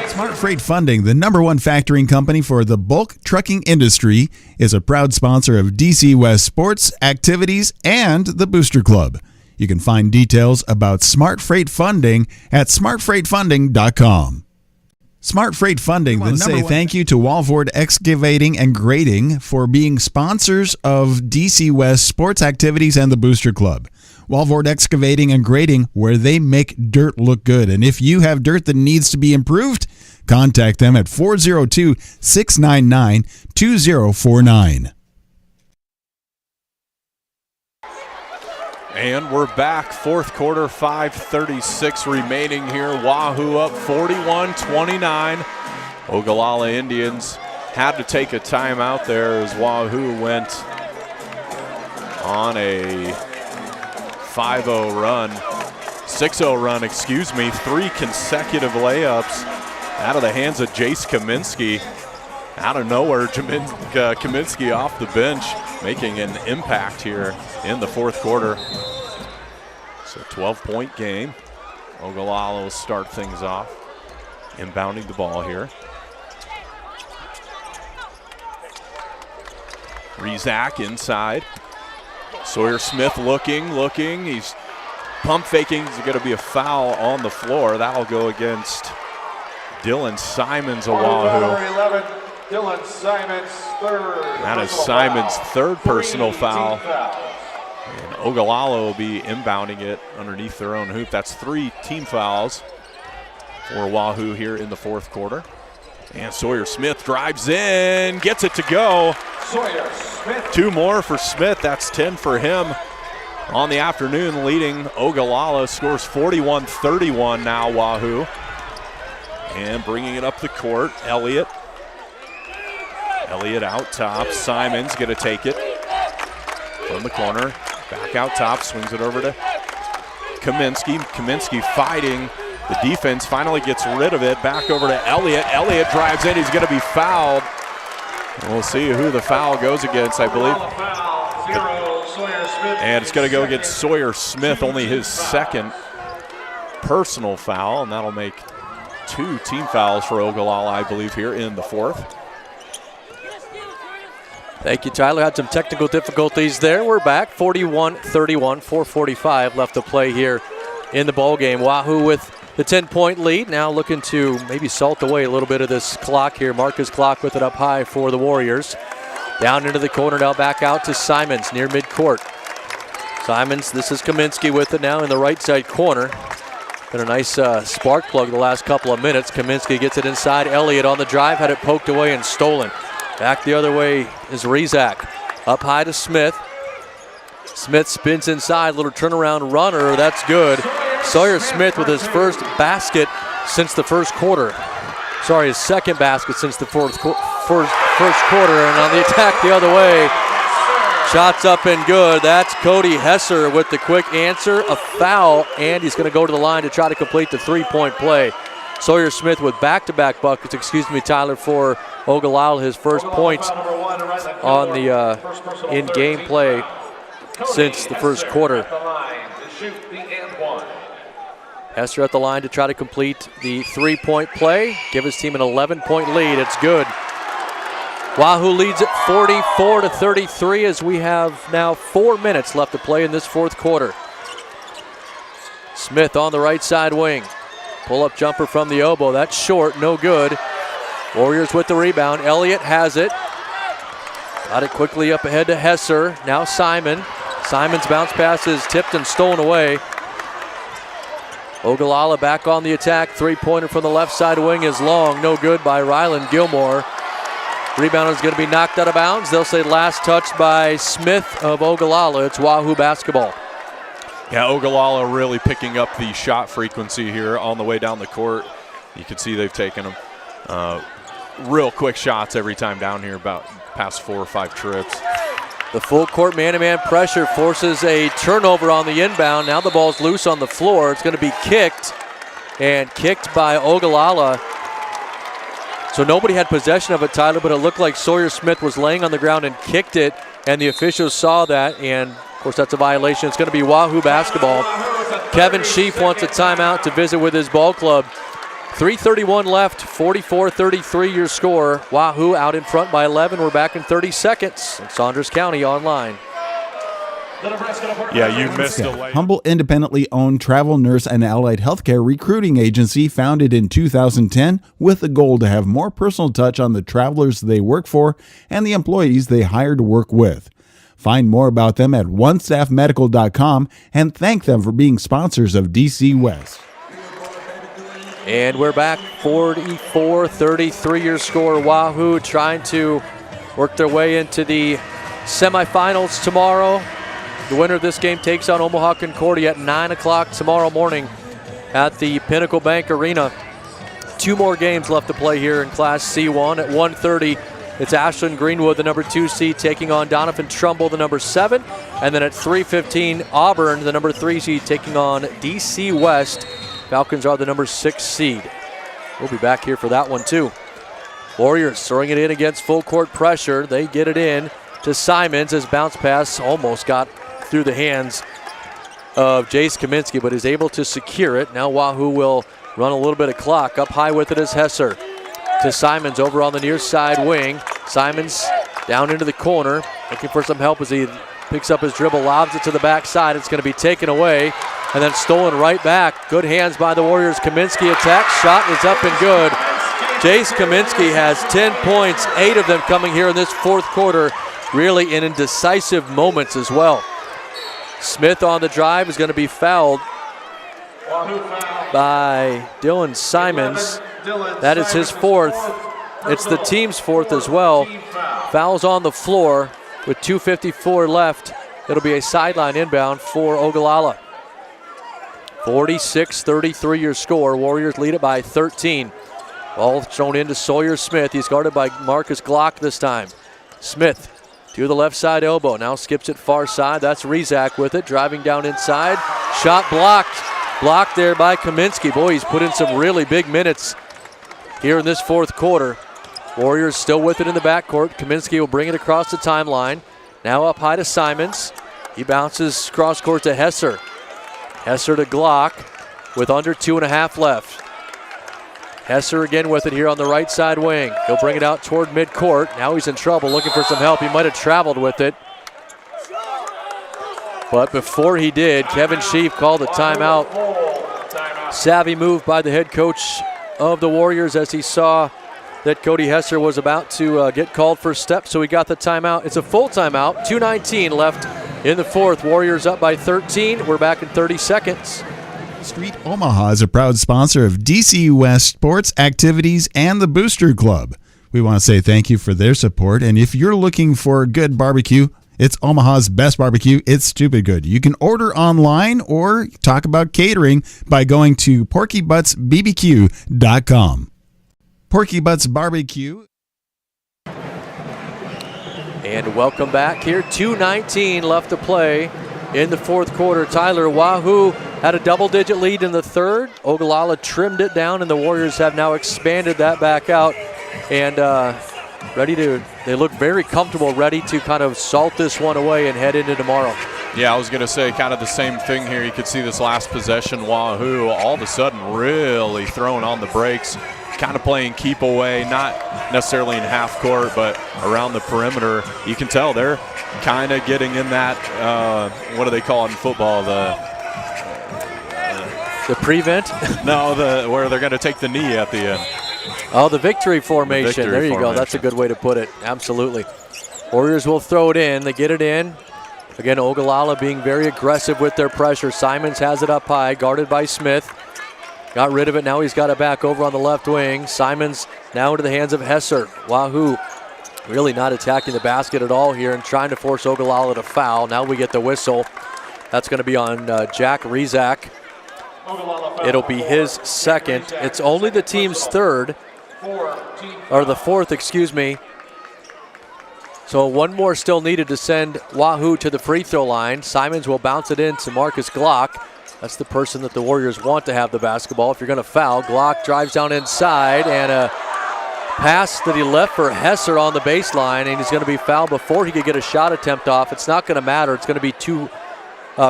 Smart Freight Funding, the #1 factoring company for the bulk trucking industry, is a proud sponsor of DC West sports, activities, and the Booster Club. You can find details about Smart Freight Funding at smartfreightfunding.com. Smart Freight Funding, say thank you to Walford Excavating and Grading for being sponsors of DC West sports activities and the Booster Club. Walford Excavating and Grading, where they make dirt look good. And if you have dirt that needs to be improved, contact them at 402-699-2049. And we're back, fourth quarter, 5:36 remaining here. Wahoo up 41-29. Ogallala Indians had to take a timeout there as Wahoo went on a 5-0 run, 6-0 run, 3 consecutive layups out of the hands of Jace Kaminsky. Out of nowhere, Kaminsky off the bench, making an impact here in the fourth quarter. It's a 12-point game. Ogallala will start things off, inbounding the ball here. Rizak inside. Sawyer Smith looking. He's pump faking. There's going to be a foul on the floor. That'll go against Dylan Simons of Wahoo. Dylan Simons, third. That is Simons' third personal foul. And Ogallala will be inbounding it underneath their own hoop. That's 3 team fouls for Wahoo here in the fourth quarter. And Sawyer Smith drives in, gets it to go. Sawyer Smith. 2 more for Smith. That's 10 for him. on the afternoon, leading Ogallala, scores 41-31 now, Wahoo. And bringing it up the court, Elliott. Elliott out top, Simons gonna take it from the corner, back out top, swings it over to Kaminsky. Kaminsky fighting the defense, finally gets rid of it, back over to Elliott. Elliott drives in, he's gonna be fouled. We'll see who the foul goes against, I believe. And it's gonna go against Sawyer Smith, only his second personal foul, and that'll make 2 team fouls for Ogallala, I believe, here in the fourth. Thank you, Tyler. Had some technical difficulties there. We're back, 41-31, 4:45 left to play here in the ball game. Wahoo with the 10-point lead, now looking to maybe salt away a little bit of this clock here. Marcus clock with it up high for the Warriors. Down into the corner now, back out to Simons near midcourt. Simons, this is Kaminsky with it now in the right side corner. Been a nice spark plug the last couple of minutes. Kaminsky gets it inside. Elliott on the drive, had it poked away and stolen. Back the other way is Rizak. Up high to Smith. Smith spins inside, little turnaround runner, that's good. Sawyer Smith with his first basket since the first quarter. Sorry, his second basket since the first quarter, and on the attack the other way. Shots up and good. That's Cody Hesser with the quick answer. A foul, and he's going to go to the line to try to complete the three-point play. Sawyer Smith with back-to-back buckets, Tyler, for Ogallala, his first points on the in-game play since the first quarter. Hesser at the line to try to complete the three-point play, give his team an 11-point lead. It's good. Wahoo leads it 44-33 as we have now 4 minutes left to play in this fourth quarter. Smith on the right side wing. Pull-up jumper from the elbow. That's short, no good. Warriors with the rebound. Elliott has it. Got it quickly up ahead to Hesser. Now Simon. Simon's bounce pass is tipped and stolen away. Ogallala back on the attack. Three-pointer from the left side wing is long. No good by Ryland Gilmore. Rebound is going to be knocked out of bounds. They'll say last touch by Smith of Ogallala. It's Wahoo basketball. Yeah, Ogallala really picking up the shot frequency here on the way down the court. You can see they've taken them real quick shots every time down here, about past 4 or 5 trips. The full court man-to-man pressure forces a turnover on the inbound. Now the ball's loose on the floor. It's going to be kicked, and kicked by Ogallala. So nobody had possession of it, Tyler, but it looked like Sawyer Smith was laying on the ground and kicked it, and the officials saw that, and of course that's a violation. It's going to be Wahoo basketball. Kevin Sheaf wants a timeout to visit with his ball club. 3:31 left, 44-33 your score. Wahoo out in front by 11. We're back in 30 seconds. And Saunders County online. Yeah, you missed the late. Humble, independently owned travel nurse and allied healthcare recruiting agency founded in 2010 with the goal to have more personal touch on the travelers they work for and the employees they hire to work with. Find more about them at onestaffmedical.com and thank them for being sponsors of DC West. And we're back, 44-33 your score. Wahoo trying to work their way into the semifinals tomorrow. The winner of this game takes on Omaha Concordia at 9 o'clock tomorrow morning at the Pinnacle Bank Arena. 2 more games left to play here in Class C1. At 1:30, it's Ashland Greenwood, the number 2 seed, taking on Donovan Trumbull, the number 7. And then at 3:15, Auburn, the number 3 seed, taking on DC West. Falcons are the number 6 seed. We'll be back here for that one too. Warriors throwing it in against full court pressure. They get it in to Simons. His bounce pass almost got through the hands of Jace Kaminsky, but is able to secure it. Now Wahoo will run a little bit of clock. Up high with it is Hesser. To Simons over on the near side wing. Simons down into the corner, looking for some help as he picks up his dribble, lobs it to the backside. It's going to be taken away and then stolen right back. Good hands by the Warriors. Kaminsky attacks. Shot is up and good. Jace Kaminsky has 10 points, 8 of them coming here in this fourth quarter, really in indecisive moments as well. Smith on the drive is going to be fouled by Dylan Simons. That is his 4th. It's the team's 4th as well. Fouls on the floor with 2:54 left It'll be a sideline inbound for Ogallala. 46-33 your score. Warriors lead it by 13. Ball thrown into Sawyer Smith. He's guarded by Marcus Glock this time. Smith to the left side elbow. Now skips it far side. That's Rizak with it. Driving down inside. Shot blocked. Blocked there by Kaminsky. Boy, he's put in some really big minutes here in this fourth quarter. Warriors still with it in the backcourt. Kaminsky will bring it across the timeline. Now up high to Simons. He bounces cross court to Hesser. Hesser to Glock with under 2.5 left. Hesser again with it here on the right side wing. He'll bring it out toward midcourt. Now he's in trouble, looking for some help. He might have traveled with it. But before he did, Kevin Sheaf called a timeout. Savvy move by the head coach of the Warriors as he saw that Cody Hesser was about to get called for a step, so he got the timeout. It's a full timeout, 2:19 left in the fourth. Warriors up by 13. We're back in 30 seconds. Street Omaha is a proud sponsor of DC West sports activities and the Booster Club. We want to say thank you for their support, and if you're looking for good barbecue, it's Omaha's best barbecue. It's stupid good. You can order online or talk about catering by going to PorkyButtsBBQ.com. Porky Butts Barbecue. And welcome back here. 2:19 left to play in the fourth quarter. Tyler, Wahoo had a double-digit lead in the third. Ogallala trimmed it down, and the Warriors have now expanded that back out. And they look very comfortable, ready to kind of salt this one away and head into tomorrow. Yeah, I was going to say kind of the same thing here. You could see this last possession, Wahoo all of a sudden really throwing on the brakes, kind of playing keep away, not necessarily in half court, but around the perimeter. You can tell they're kind of getting in that, what do they call it in football? The prevent? No, where they're going to take the knee at the end. Oh, the victory formation. The victory there you formation. go. That's a good way to put it. Absolutely. Warriors will throw it in. They get it in. Again, Ogallala being very aggressive with their pressure. Simons has it up high, guarded by Smith. Got rid of it. Now he's got it back over on the left wing. Simons now into the hands of Hesser. Wahoo really not attacking the basket at all here and trying to force Ogallala to foul. Now we get the whistle. That's going to be on Jack Rizak. It'll be his second. It's only the team's third, or the fourth, excuse me. So one more still needed to send Wahoo to the free throw line. Simons will bounce it in to Marcus Glock. That's the person that the Warriors want to have the basketball. If you're going to foul, Glock drives down inside, and a pass that he left for Hesser on the baseline, and he's going to be fouled before he could get a shot attempt off. It's not going to matter. It's going to be two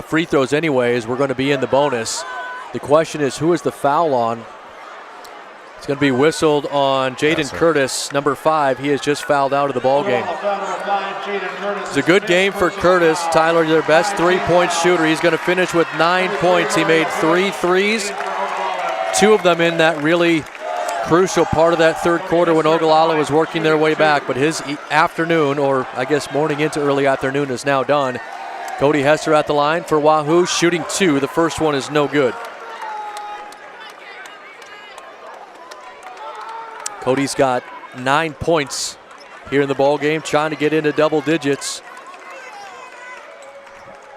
free throws anyways. We're going to be in the bonus. The question is, who is the foul on? It's going to be whistled on Jaden Curtis, number 5. He has just fouled out of the ball game. It's a good game for Curtis. Tyler, their best three-point shooter. He's going to finish with 9 points. He made 3 threes, 2 of them in that really crucial part of that third quarter when Ogallala was working their way back. But his afternoon, or I guess morning into early afternoon, is now done. Cody Hesser at the line for Wahoo, shooting 2. The first one is no good. Cody's got 9 points here in the ball game, trying to get into double digits.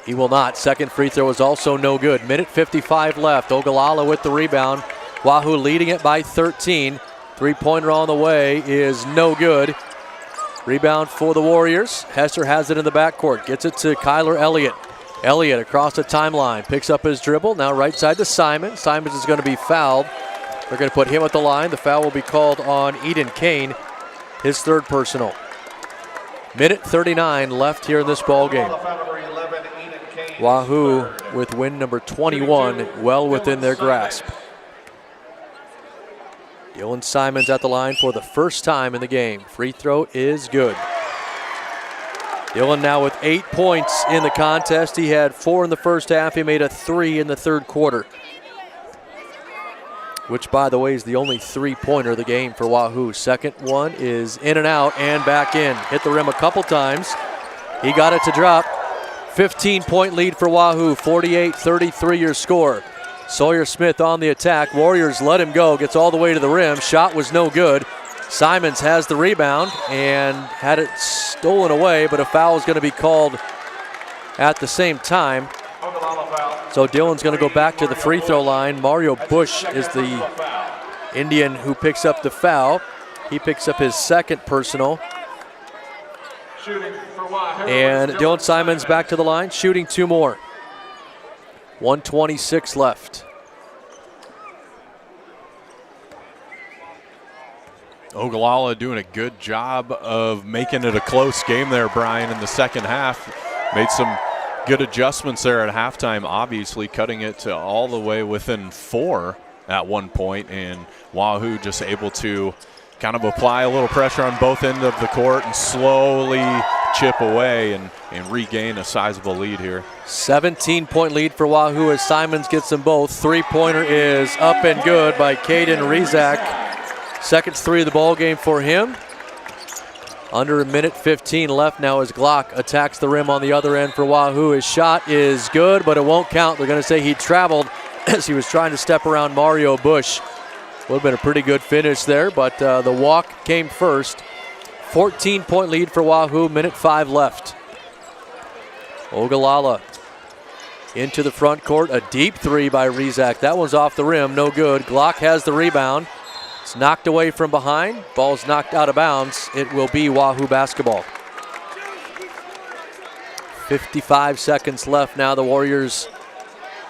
He will not. Second free throw is also no good. Minute 55 left. Ogallala with the rebound. Wahoo leading it by 13. Three-pointer on the way is no good. Rebound for the Warriors. Hesser has it in the backcourt. Gets it to Kyler Elliott. Elliott across the timeline. Picks up his dribble. Now right side to Simon. Simons is going to be fouled. They're going to put him at the line. The foul will be called on Eden Kane, his third personal. Minute 39 left here in this ball game. Wahoo with win number 21 well within their grasp. Dylan Simons at the line for the first time in the game. Free throw is good. Dylan now with 8 points in the contest. He had 4 in the first half. He made a 3 in the third quarter, which, by the way, is the only three-pointer of the game for Wahoo. Second one is in and out and back in. Hit the rim a couple times. He got it to drop. 15-point lead for Wahoo, 48-33 your score. Sawyer Smith on the attack. Warriors let him go, gets all the way to the rim. Shot was no good. Simons has the rebound and had it stolen away, but a foul is going to be called at the same time. So Dillon's going to go back to the free throw line. Mario Bush is the Indian who picks up the foul. He picks up his second personal. And Dylan Simons back to the line, shooting 2 more. 1:26 left. Ogallala doing a good job of making it a close game there, Brian, in the second half. Made some good adjustments there at halftime, obviously cutting it to all the way within 4 at one point, and Wahoo just able to kind of apply a little pressure on both ends of the court and slowly chip away and regain a sizable lead here. 17-point lead for Wahoo as Simons gets them both. Three-pointer is up and good by Caden Rizak. Second three of the ball game for him. Under a minute 15 left now as Glock attacks the rim on the other end for Wahoo. His shot is good, but it won't count. They're going to say he traveled as he was trying to step around Mario Bush. Would have been a pretty good finish there, but the walk came first. 14-point lead for Wahoo, minute 5 left. Ogallala into the front court, a deep three by Rizak. That one's off the rim, no good. Glock has the rebound. It's knocked away from behind. Ball's knocked out of bounds. It will be Wahoo basketball. 55 seconds left now. The Warriors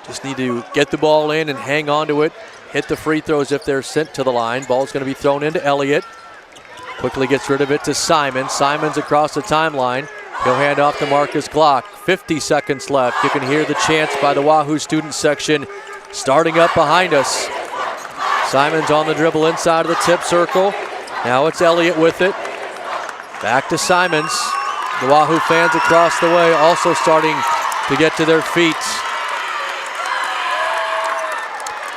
just need to get the ball in and hang on to it. Hit the free throws if they're sent to the line. Ball's going to be thrown into Elliott. Quickly gets rid of it to Simon. Simon's across the timeline. He'll hand off to Marcus Glock. 50 seconds left. You can hear the chants by the Wahoo student section starting up behind us. Simon's on the dribble inside of the tip circle. Now it's Elliott with it. Back to Simons. The Wahoo fans across the way also starting to get to their feet.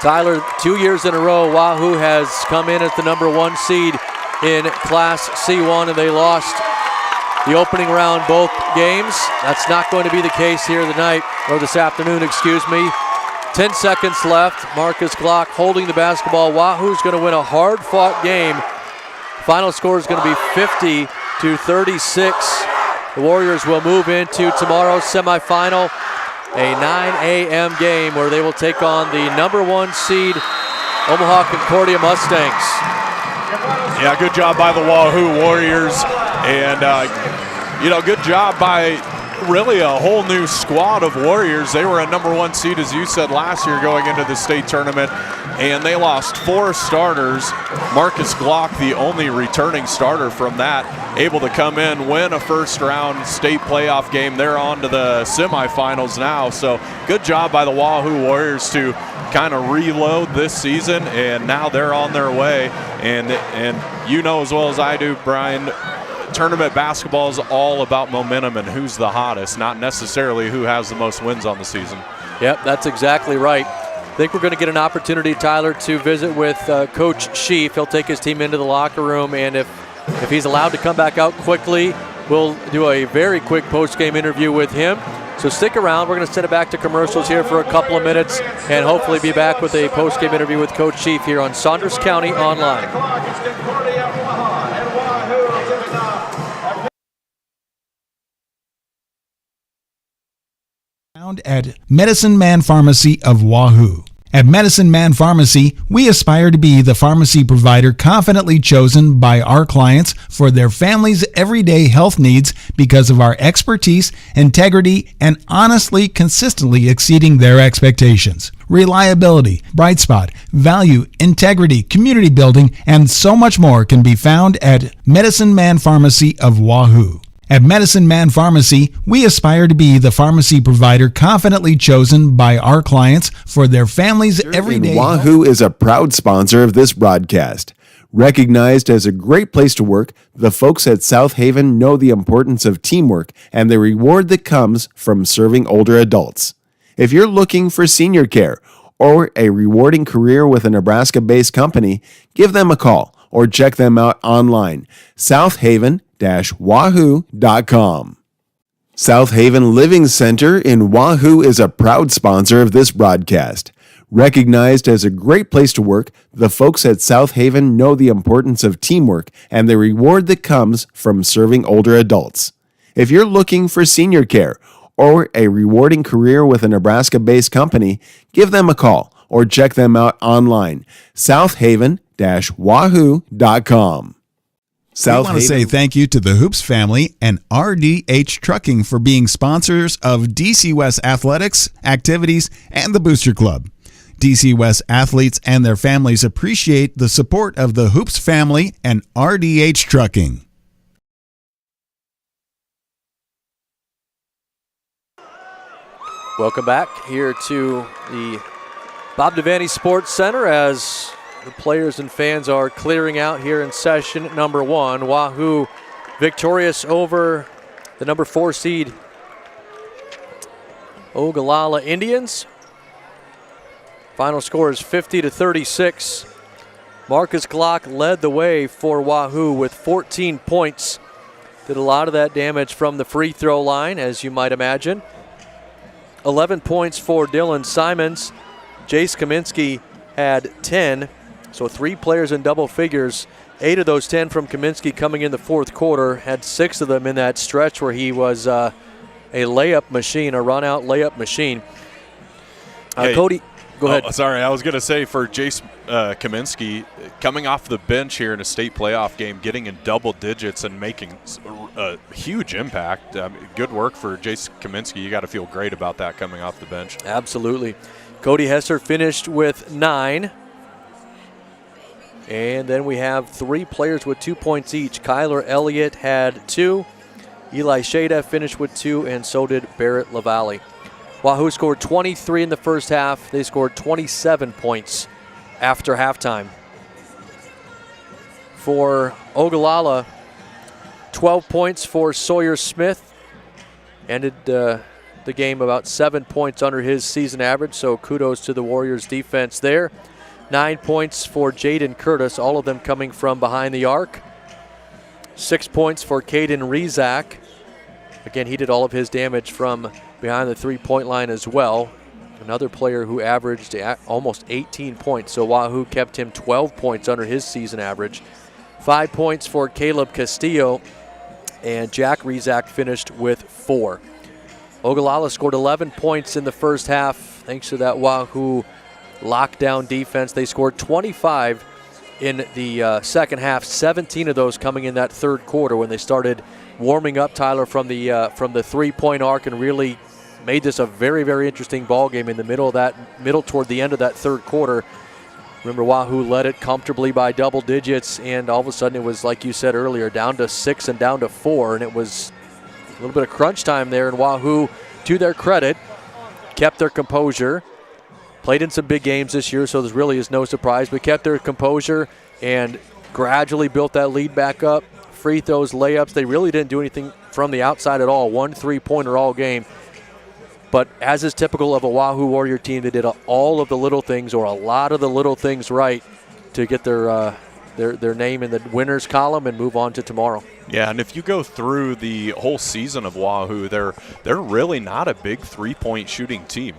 Tyler, 2 years in a row, Wahoo has come in as the #1 seed in Class C1, and they lost the opening round both games. That's not going to be the case here tonight, or this afternoon, excuse me. 10 seconds left. Marcus Glock holding the basketball. Wahoo's going to win a hard-fought game. Final score is going to be 50-36. The Warriors will move into tomorrow's semifinal, a 9 a.m. game where they will take on the #1 seed Omaha Concordia Mustangs. Yeah, good job by the Wahoo Warriors, and good job by really a whole new squad of Warriors. They were a #1 seed, as you said, last year going into the state tournament, and they lost 4 starters. Marcus Glock, the only returning starter from that, able to come in, win a first-round state playoff game. They're on to the semifinals now, so good job by the Wahoo Warriors to kind of reload this season, and now they're on their way. And you know as well as I do, Brian, tournament basketball is all about momentum and who's the hottest, not necessarily who has the most wins on the season. Yep, that's exactly right. I think we're going to get an opportunity, Tyler, to visit with Coach Sheaf. He'll take his team into the locker room, and if he's allowed to come back out quickly, we'll do a very quick post-game interview with him. So stick around. We're going to send it back to commercials here for a couple of minutes and hopefully be back with a post-game interview with Coach Sheaf here on Saunders County Online. At Medicine Man Pharmacy of Wahoo. At Medicine Man Pharmacy, we aspire to be the pharmacy provider confidently chosen by our clients for their family's everyday health needs because of our expertise, integrity, and honestly, consistently exceeding their expectations. Reliability, bright spot, value, integrity, community building, and so much more can be found at Medicine Man Pharmacy of Wahoo. At Medicine Man Pharmacy, we aspire to be the pharmacy provider confidently chosen by our clients for their families' everyday. Wahoo is a proud sponsor of this broadcast. Recognized as a great place to work, the folks at South Haven know the importance of teamwork and the reward that comes from serving older adults. If you're looking for senior care or a rewarding career with a Nebraska-based company, give them a call or check them out online. southaven-wahoo.com. South Haven Living Center in Wahoo is a proud sponsor of this broadcast. Recognized as a great place to work, the folks at South Haven know the importance of teamwork and the reward that comes from serving older adults. If you're looking for senior care or a rewarding career with a Nebraska-based company, give them a call or check them out online, southaven-wahoo.com. We want to say thank you to the Hoops family and RDH Trucking for being sponsors of DC West athletics, activities, and the Booster Club. DC West athletes and their families appreciate the support of the Hoops family and RDH Trucking. Welcome back here to the Bob Devaney Sports Center as the players and fans are clearing out here in session number 1. Wahoo victorious over the number 4 seed Ogallala Indians. Final score is 50-36. Marcus Glock led the way for Wahoo with 14 points. Did a lot of that damage from the free throw line, as you might imagine. 11 points for Dylan Simons. Jace Kaminsky had 10, so 3 players in double figures. 8 of those 10 from Kaminsky coming in the fourth quarter. Had 6 of them in that stretch where he was a layup machine, a run-out layup machine. Hey. Cody, go ahead. Sorry, I was going to say for Jace Kaminsky, coming off the bench here in a state playoff game, getting in double digits and making a huge impact. Good work for Jace Kaminsky. You got to feel great about that coming off the bench. Absolutely. Cody Hesser finished with 9. And then we have 3 players with 2 points each. Kyler Elliott had 2. Eli Shada finished with 2, and so did Barrett LaValle. Wahoo scored 23 in the first half. They scored 27 points after halftime. For Ogallala, 12 points for Sawyer Smith. Ended the game about 7 points under his season average, so kudos to the Warriors defense there. 9 points for Jaden Curtis, all of them coming from behind the arc. 6 points for Caden Rezak. Again, he did all of his damage from behind the three-point line as well. Another player who averaged almost 18 points, so Wahoo kept him 12 points under his season average. 5 points for Caleb Castillo, and Jack Rezak finished with 4. Ogallala scored 11 points in the first half thanks to that Wahoo lockdown defense. They scored 25 in the second half, 17 of those coming in that third quarter when they started warming up, Tyler, from the three-point arc and really made this a very, very interesting ball game in the middle toward the end of that third quarter. Remember, Wahoo led it comfortably by double digits, and all of a sudden it was, like you said earlier, down to 6 and down to 4, and it was a little bit of crunch time there, and Wahoo, to their credit, kept their composure. Played in some big games this year, so this really is no surprise, but kept their composure and gradually built that lead back up. Free throws, layups, they really didn't do anything from the outside at all. 1 3-pointer all game. But as is typical of a Wahoo Warrior team, they did all of the little things, or a lot of the little things right, to get their name in the winners column and move on to tomorrow. Yeah, and if you go through the whole season of Wahoo, they're really not a big three-point shooting team.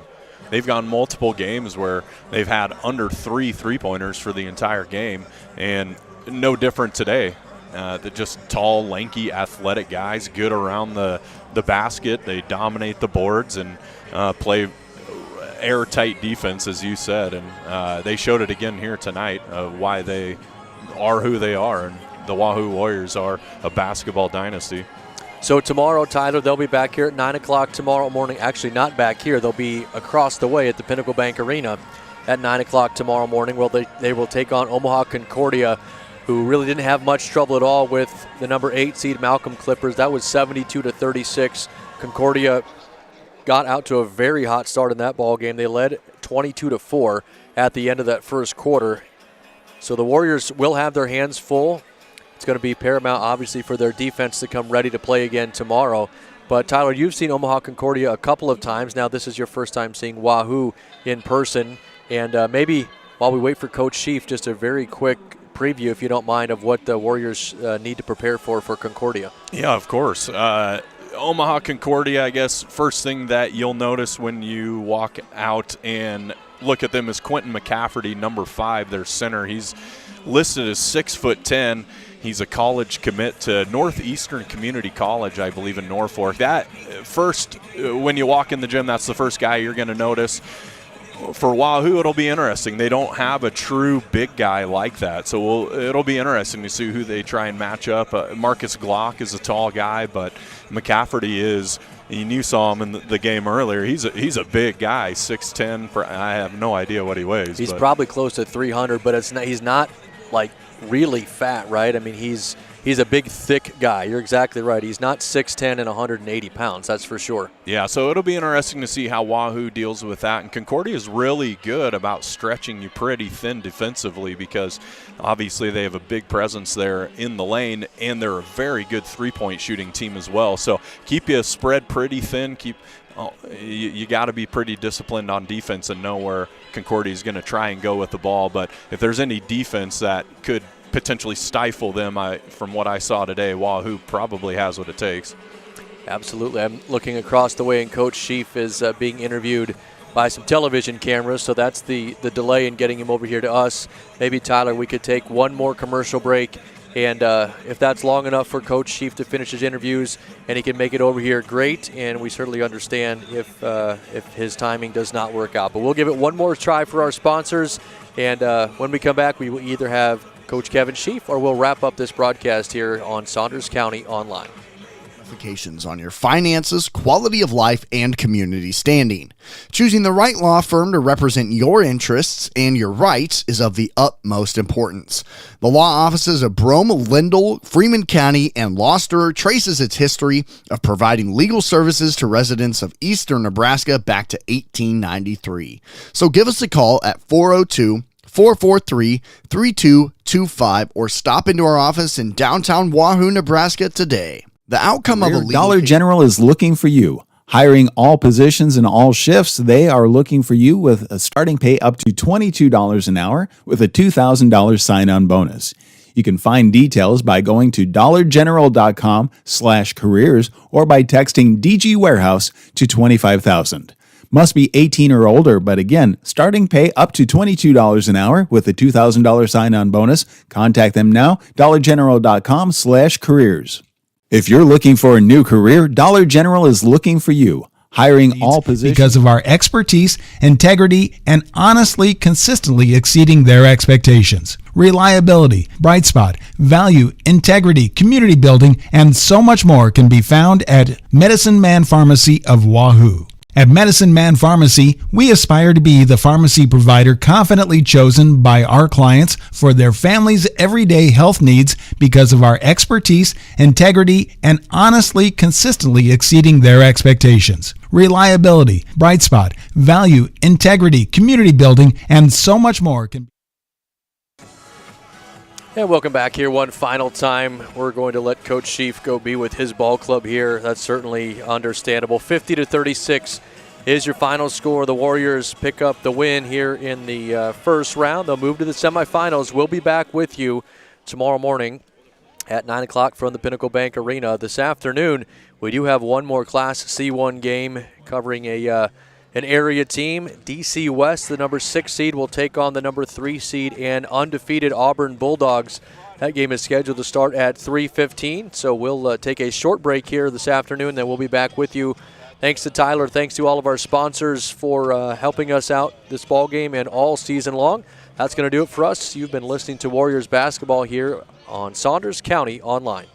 They've gone multiple games where they've had under 3 3-pointers for the entire game, and no different today. They're just tall, lanky, athletic guys, good around the basket. They dominate the boards and play airtight defense, as you said, and they showed it again here tonight, why they are who they are, and the Wahoo Warriors are a basketball dynasty. So tomorrow, Tyler, they'll be back here at 9 o'clock tomorrow morning. Actually, not back here. They'll be across the way at the Pinnacle Bank Arena at 9 o'clock tomorrow morning. Well, they will take on Omaha Concordia, who really didn't have much trouble at all with the number 8 seed Malcolm Clippers. That was 72-36. Concordia got out to a very hot start in that ball game. They led 22-4 at the end of that first quarter. So the Warriors will have their hands full. It's going to be paramount, obviously, for their defense to come ready to play again tomorrow. But, Tyler, you've seen Omaha Concordia a couple of times. Now this is your first time seeing Wahoo in person. And maybe while we wait for Coach Sheaf, just a very quick preview, if you don't mind, of what the Warriors need to prepare for Concordia. Yeah, of course. Omaha Concordia, I guess, first thing that you'll notice when you walk out and look at them is Quentin McCafferty, number 5, their center. He's listed as 6'10". He's a college commit to Northeastern Community College, I believe, in Norfolk. That first, when you walk in the gym, that's the first guy you're going to notice. For Wahoo, it'll be interesting. They don't have a true big guy like that, so it'll be interesting to see who they try and match up. Marcus Glock is a tall guy, but McCafferty is. And you saw him in the game earlier. He's a big guy, 6'10". I have no idea what he weighs. He's probably close to 300, but he's not like really fat, right? I mean, he's a big, thick guy. You're exactly right. He's not 6'10" and 180 pounds, that's for sure. Yeah, so it'll be interesting to see how Wahoo deals with that. And Concordia is really good about stretching you pretty thin defensively because obviously they have a big presence there in the lane, and they're a very good three-point shooting team as well. So keep you spread pretty thin. You got to be pretty disciplined on defense and know where Concordia is going to try and go with the ball. But if there's any defense that could potentially stifle them, from what I saw today, Wahoo probably has what it takes. Absolutely. I'm looking across the way, and Coach Sheaf is being interviewed by some television cameras, so that's the delay in getting him over here to us. Maybe, Tyler, we could take one more commercial break, and if that's long enough for Coach Sheaf to finish his interviews and he can make it over here, great, and we certainly understand if his timing does not work out. But we'll give it one more try for our sponsors, and when we come back, we will either have Coach Kevin Sheaf or we'll wrap up this broadcast here on Saunders County Online. Implications on your finances, quality of life, and community standing. Choosing the right law firm to represent your interests and your rights is of the utmost importance. The law offices of Brome, Lindell, Freeman County, and Gloucester traces its history of providing legal services to residents of eastern Nebraska back to 1893. So give us a call at 402-443-3225 or stop into our office in downtown Wahoo, Nebraska today. The outcome of a legal Dollar case- General is looking for you. Hiring all positions and all shifts, they are looking for you with a starting pay up to $22 an hour with a $2,000 sign-on bonus. You can find details by going to dollargeneral.com/careers or by texting DG Warehouse to 25,000. Must be 18 or older, but again, starting pay up to $22 an hour with a $2,000 sign-on bonus. Contact them now, dollargeneral.com/careers. If you're looking for a new career, Dollar General is looking for you. Hiring all positions because of our expertise, integrity, and honestly, consistently exceeding their expectations. Reliability, bright spot, value, integrity, community building, and so much more can be found at Medicine Man Pharmacy of Wahoo. At Medicine Man Pharmacy, we aspire to be the pharmacy provider confidently chosen by our clients for their family's everyday health needs because of our expertise, integrity, and honestly, consistently exceeding their expectations. Reliability, bright spot, value, integrity, community building, and so much more can. And welcome back here one final time. We're going to let Coach Sheaf go be with his ball club here. That's certainly understandable. 50-36 is your final score. The Warriors pick up the win here in the first round. They'll move to the semifinals. We'll be back with you tomorrow morning at 9 o'clock from the Pinnacle Bank Arena. This afternoon, we do have one more Class C1 game covering an area team. DC West, the number 6 seed, will take on the number 3 seed and undefeated Auburn Bulldogs. That game is scheduled to start at 3:15, so we'll take a short break here this afternoon, then we'll be back with you. Thanks to Tyler, thanks to all of our sponsors for helping us out this ball game and all season long. That's going to do it for us. You've been listening to Warriors basketball here on Saunders County Online.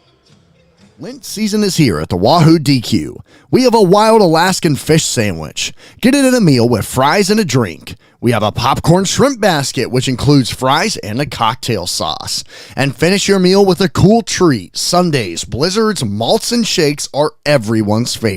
Lent season is here at the Wahoo DQ. We have a wild Alaskan fish sandwich. Get it in a meal with fries and a drink. We have a popcorn shrimp basket, which includes fries and a cocktail sauce. And finish your meal with a cool treat. Sundays, blizzards, malts, and shakes are everyone's favorite.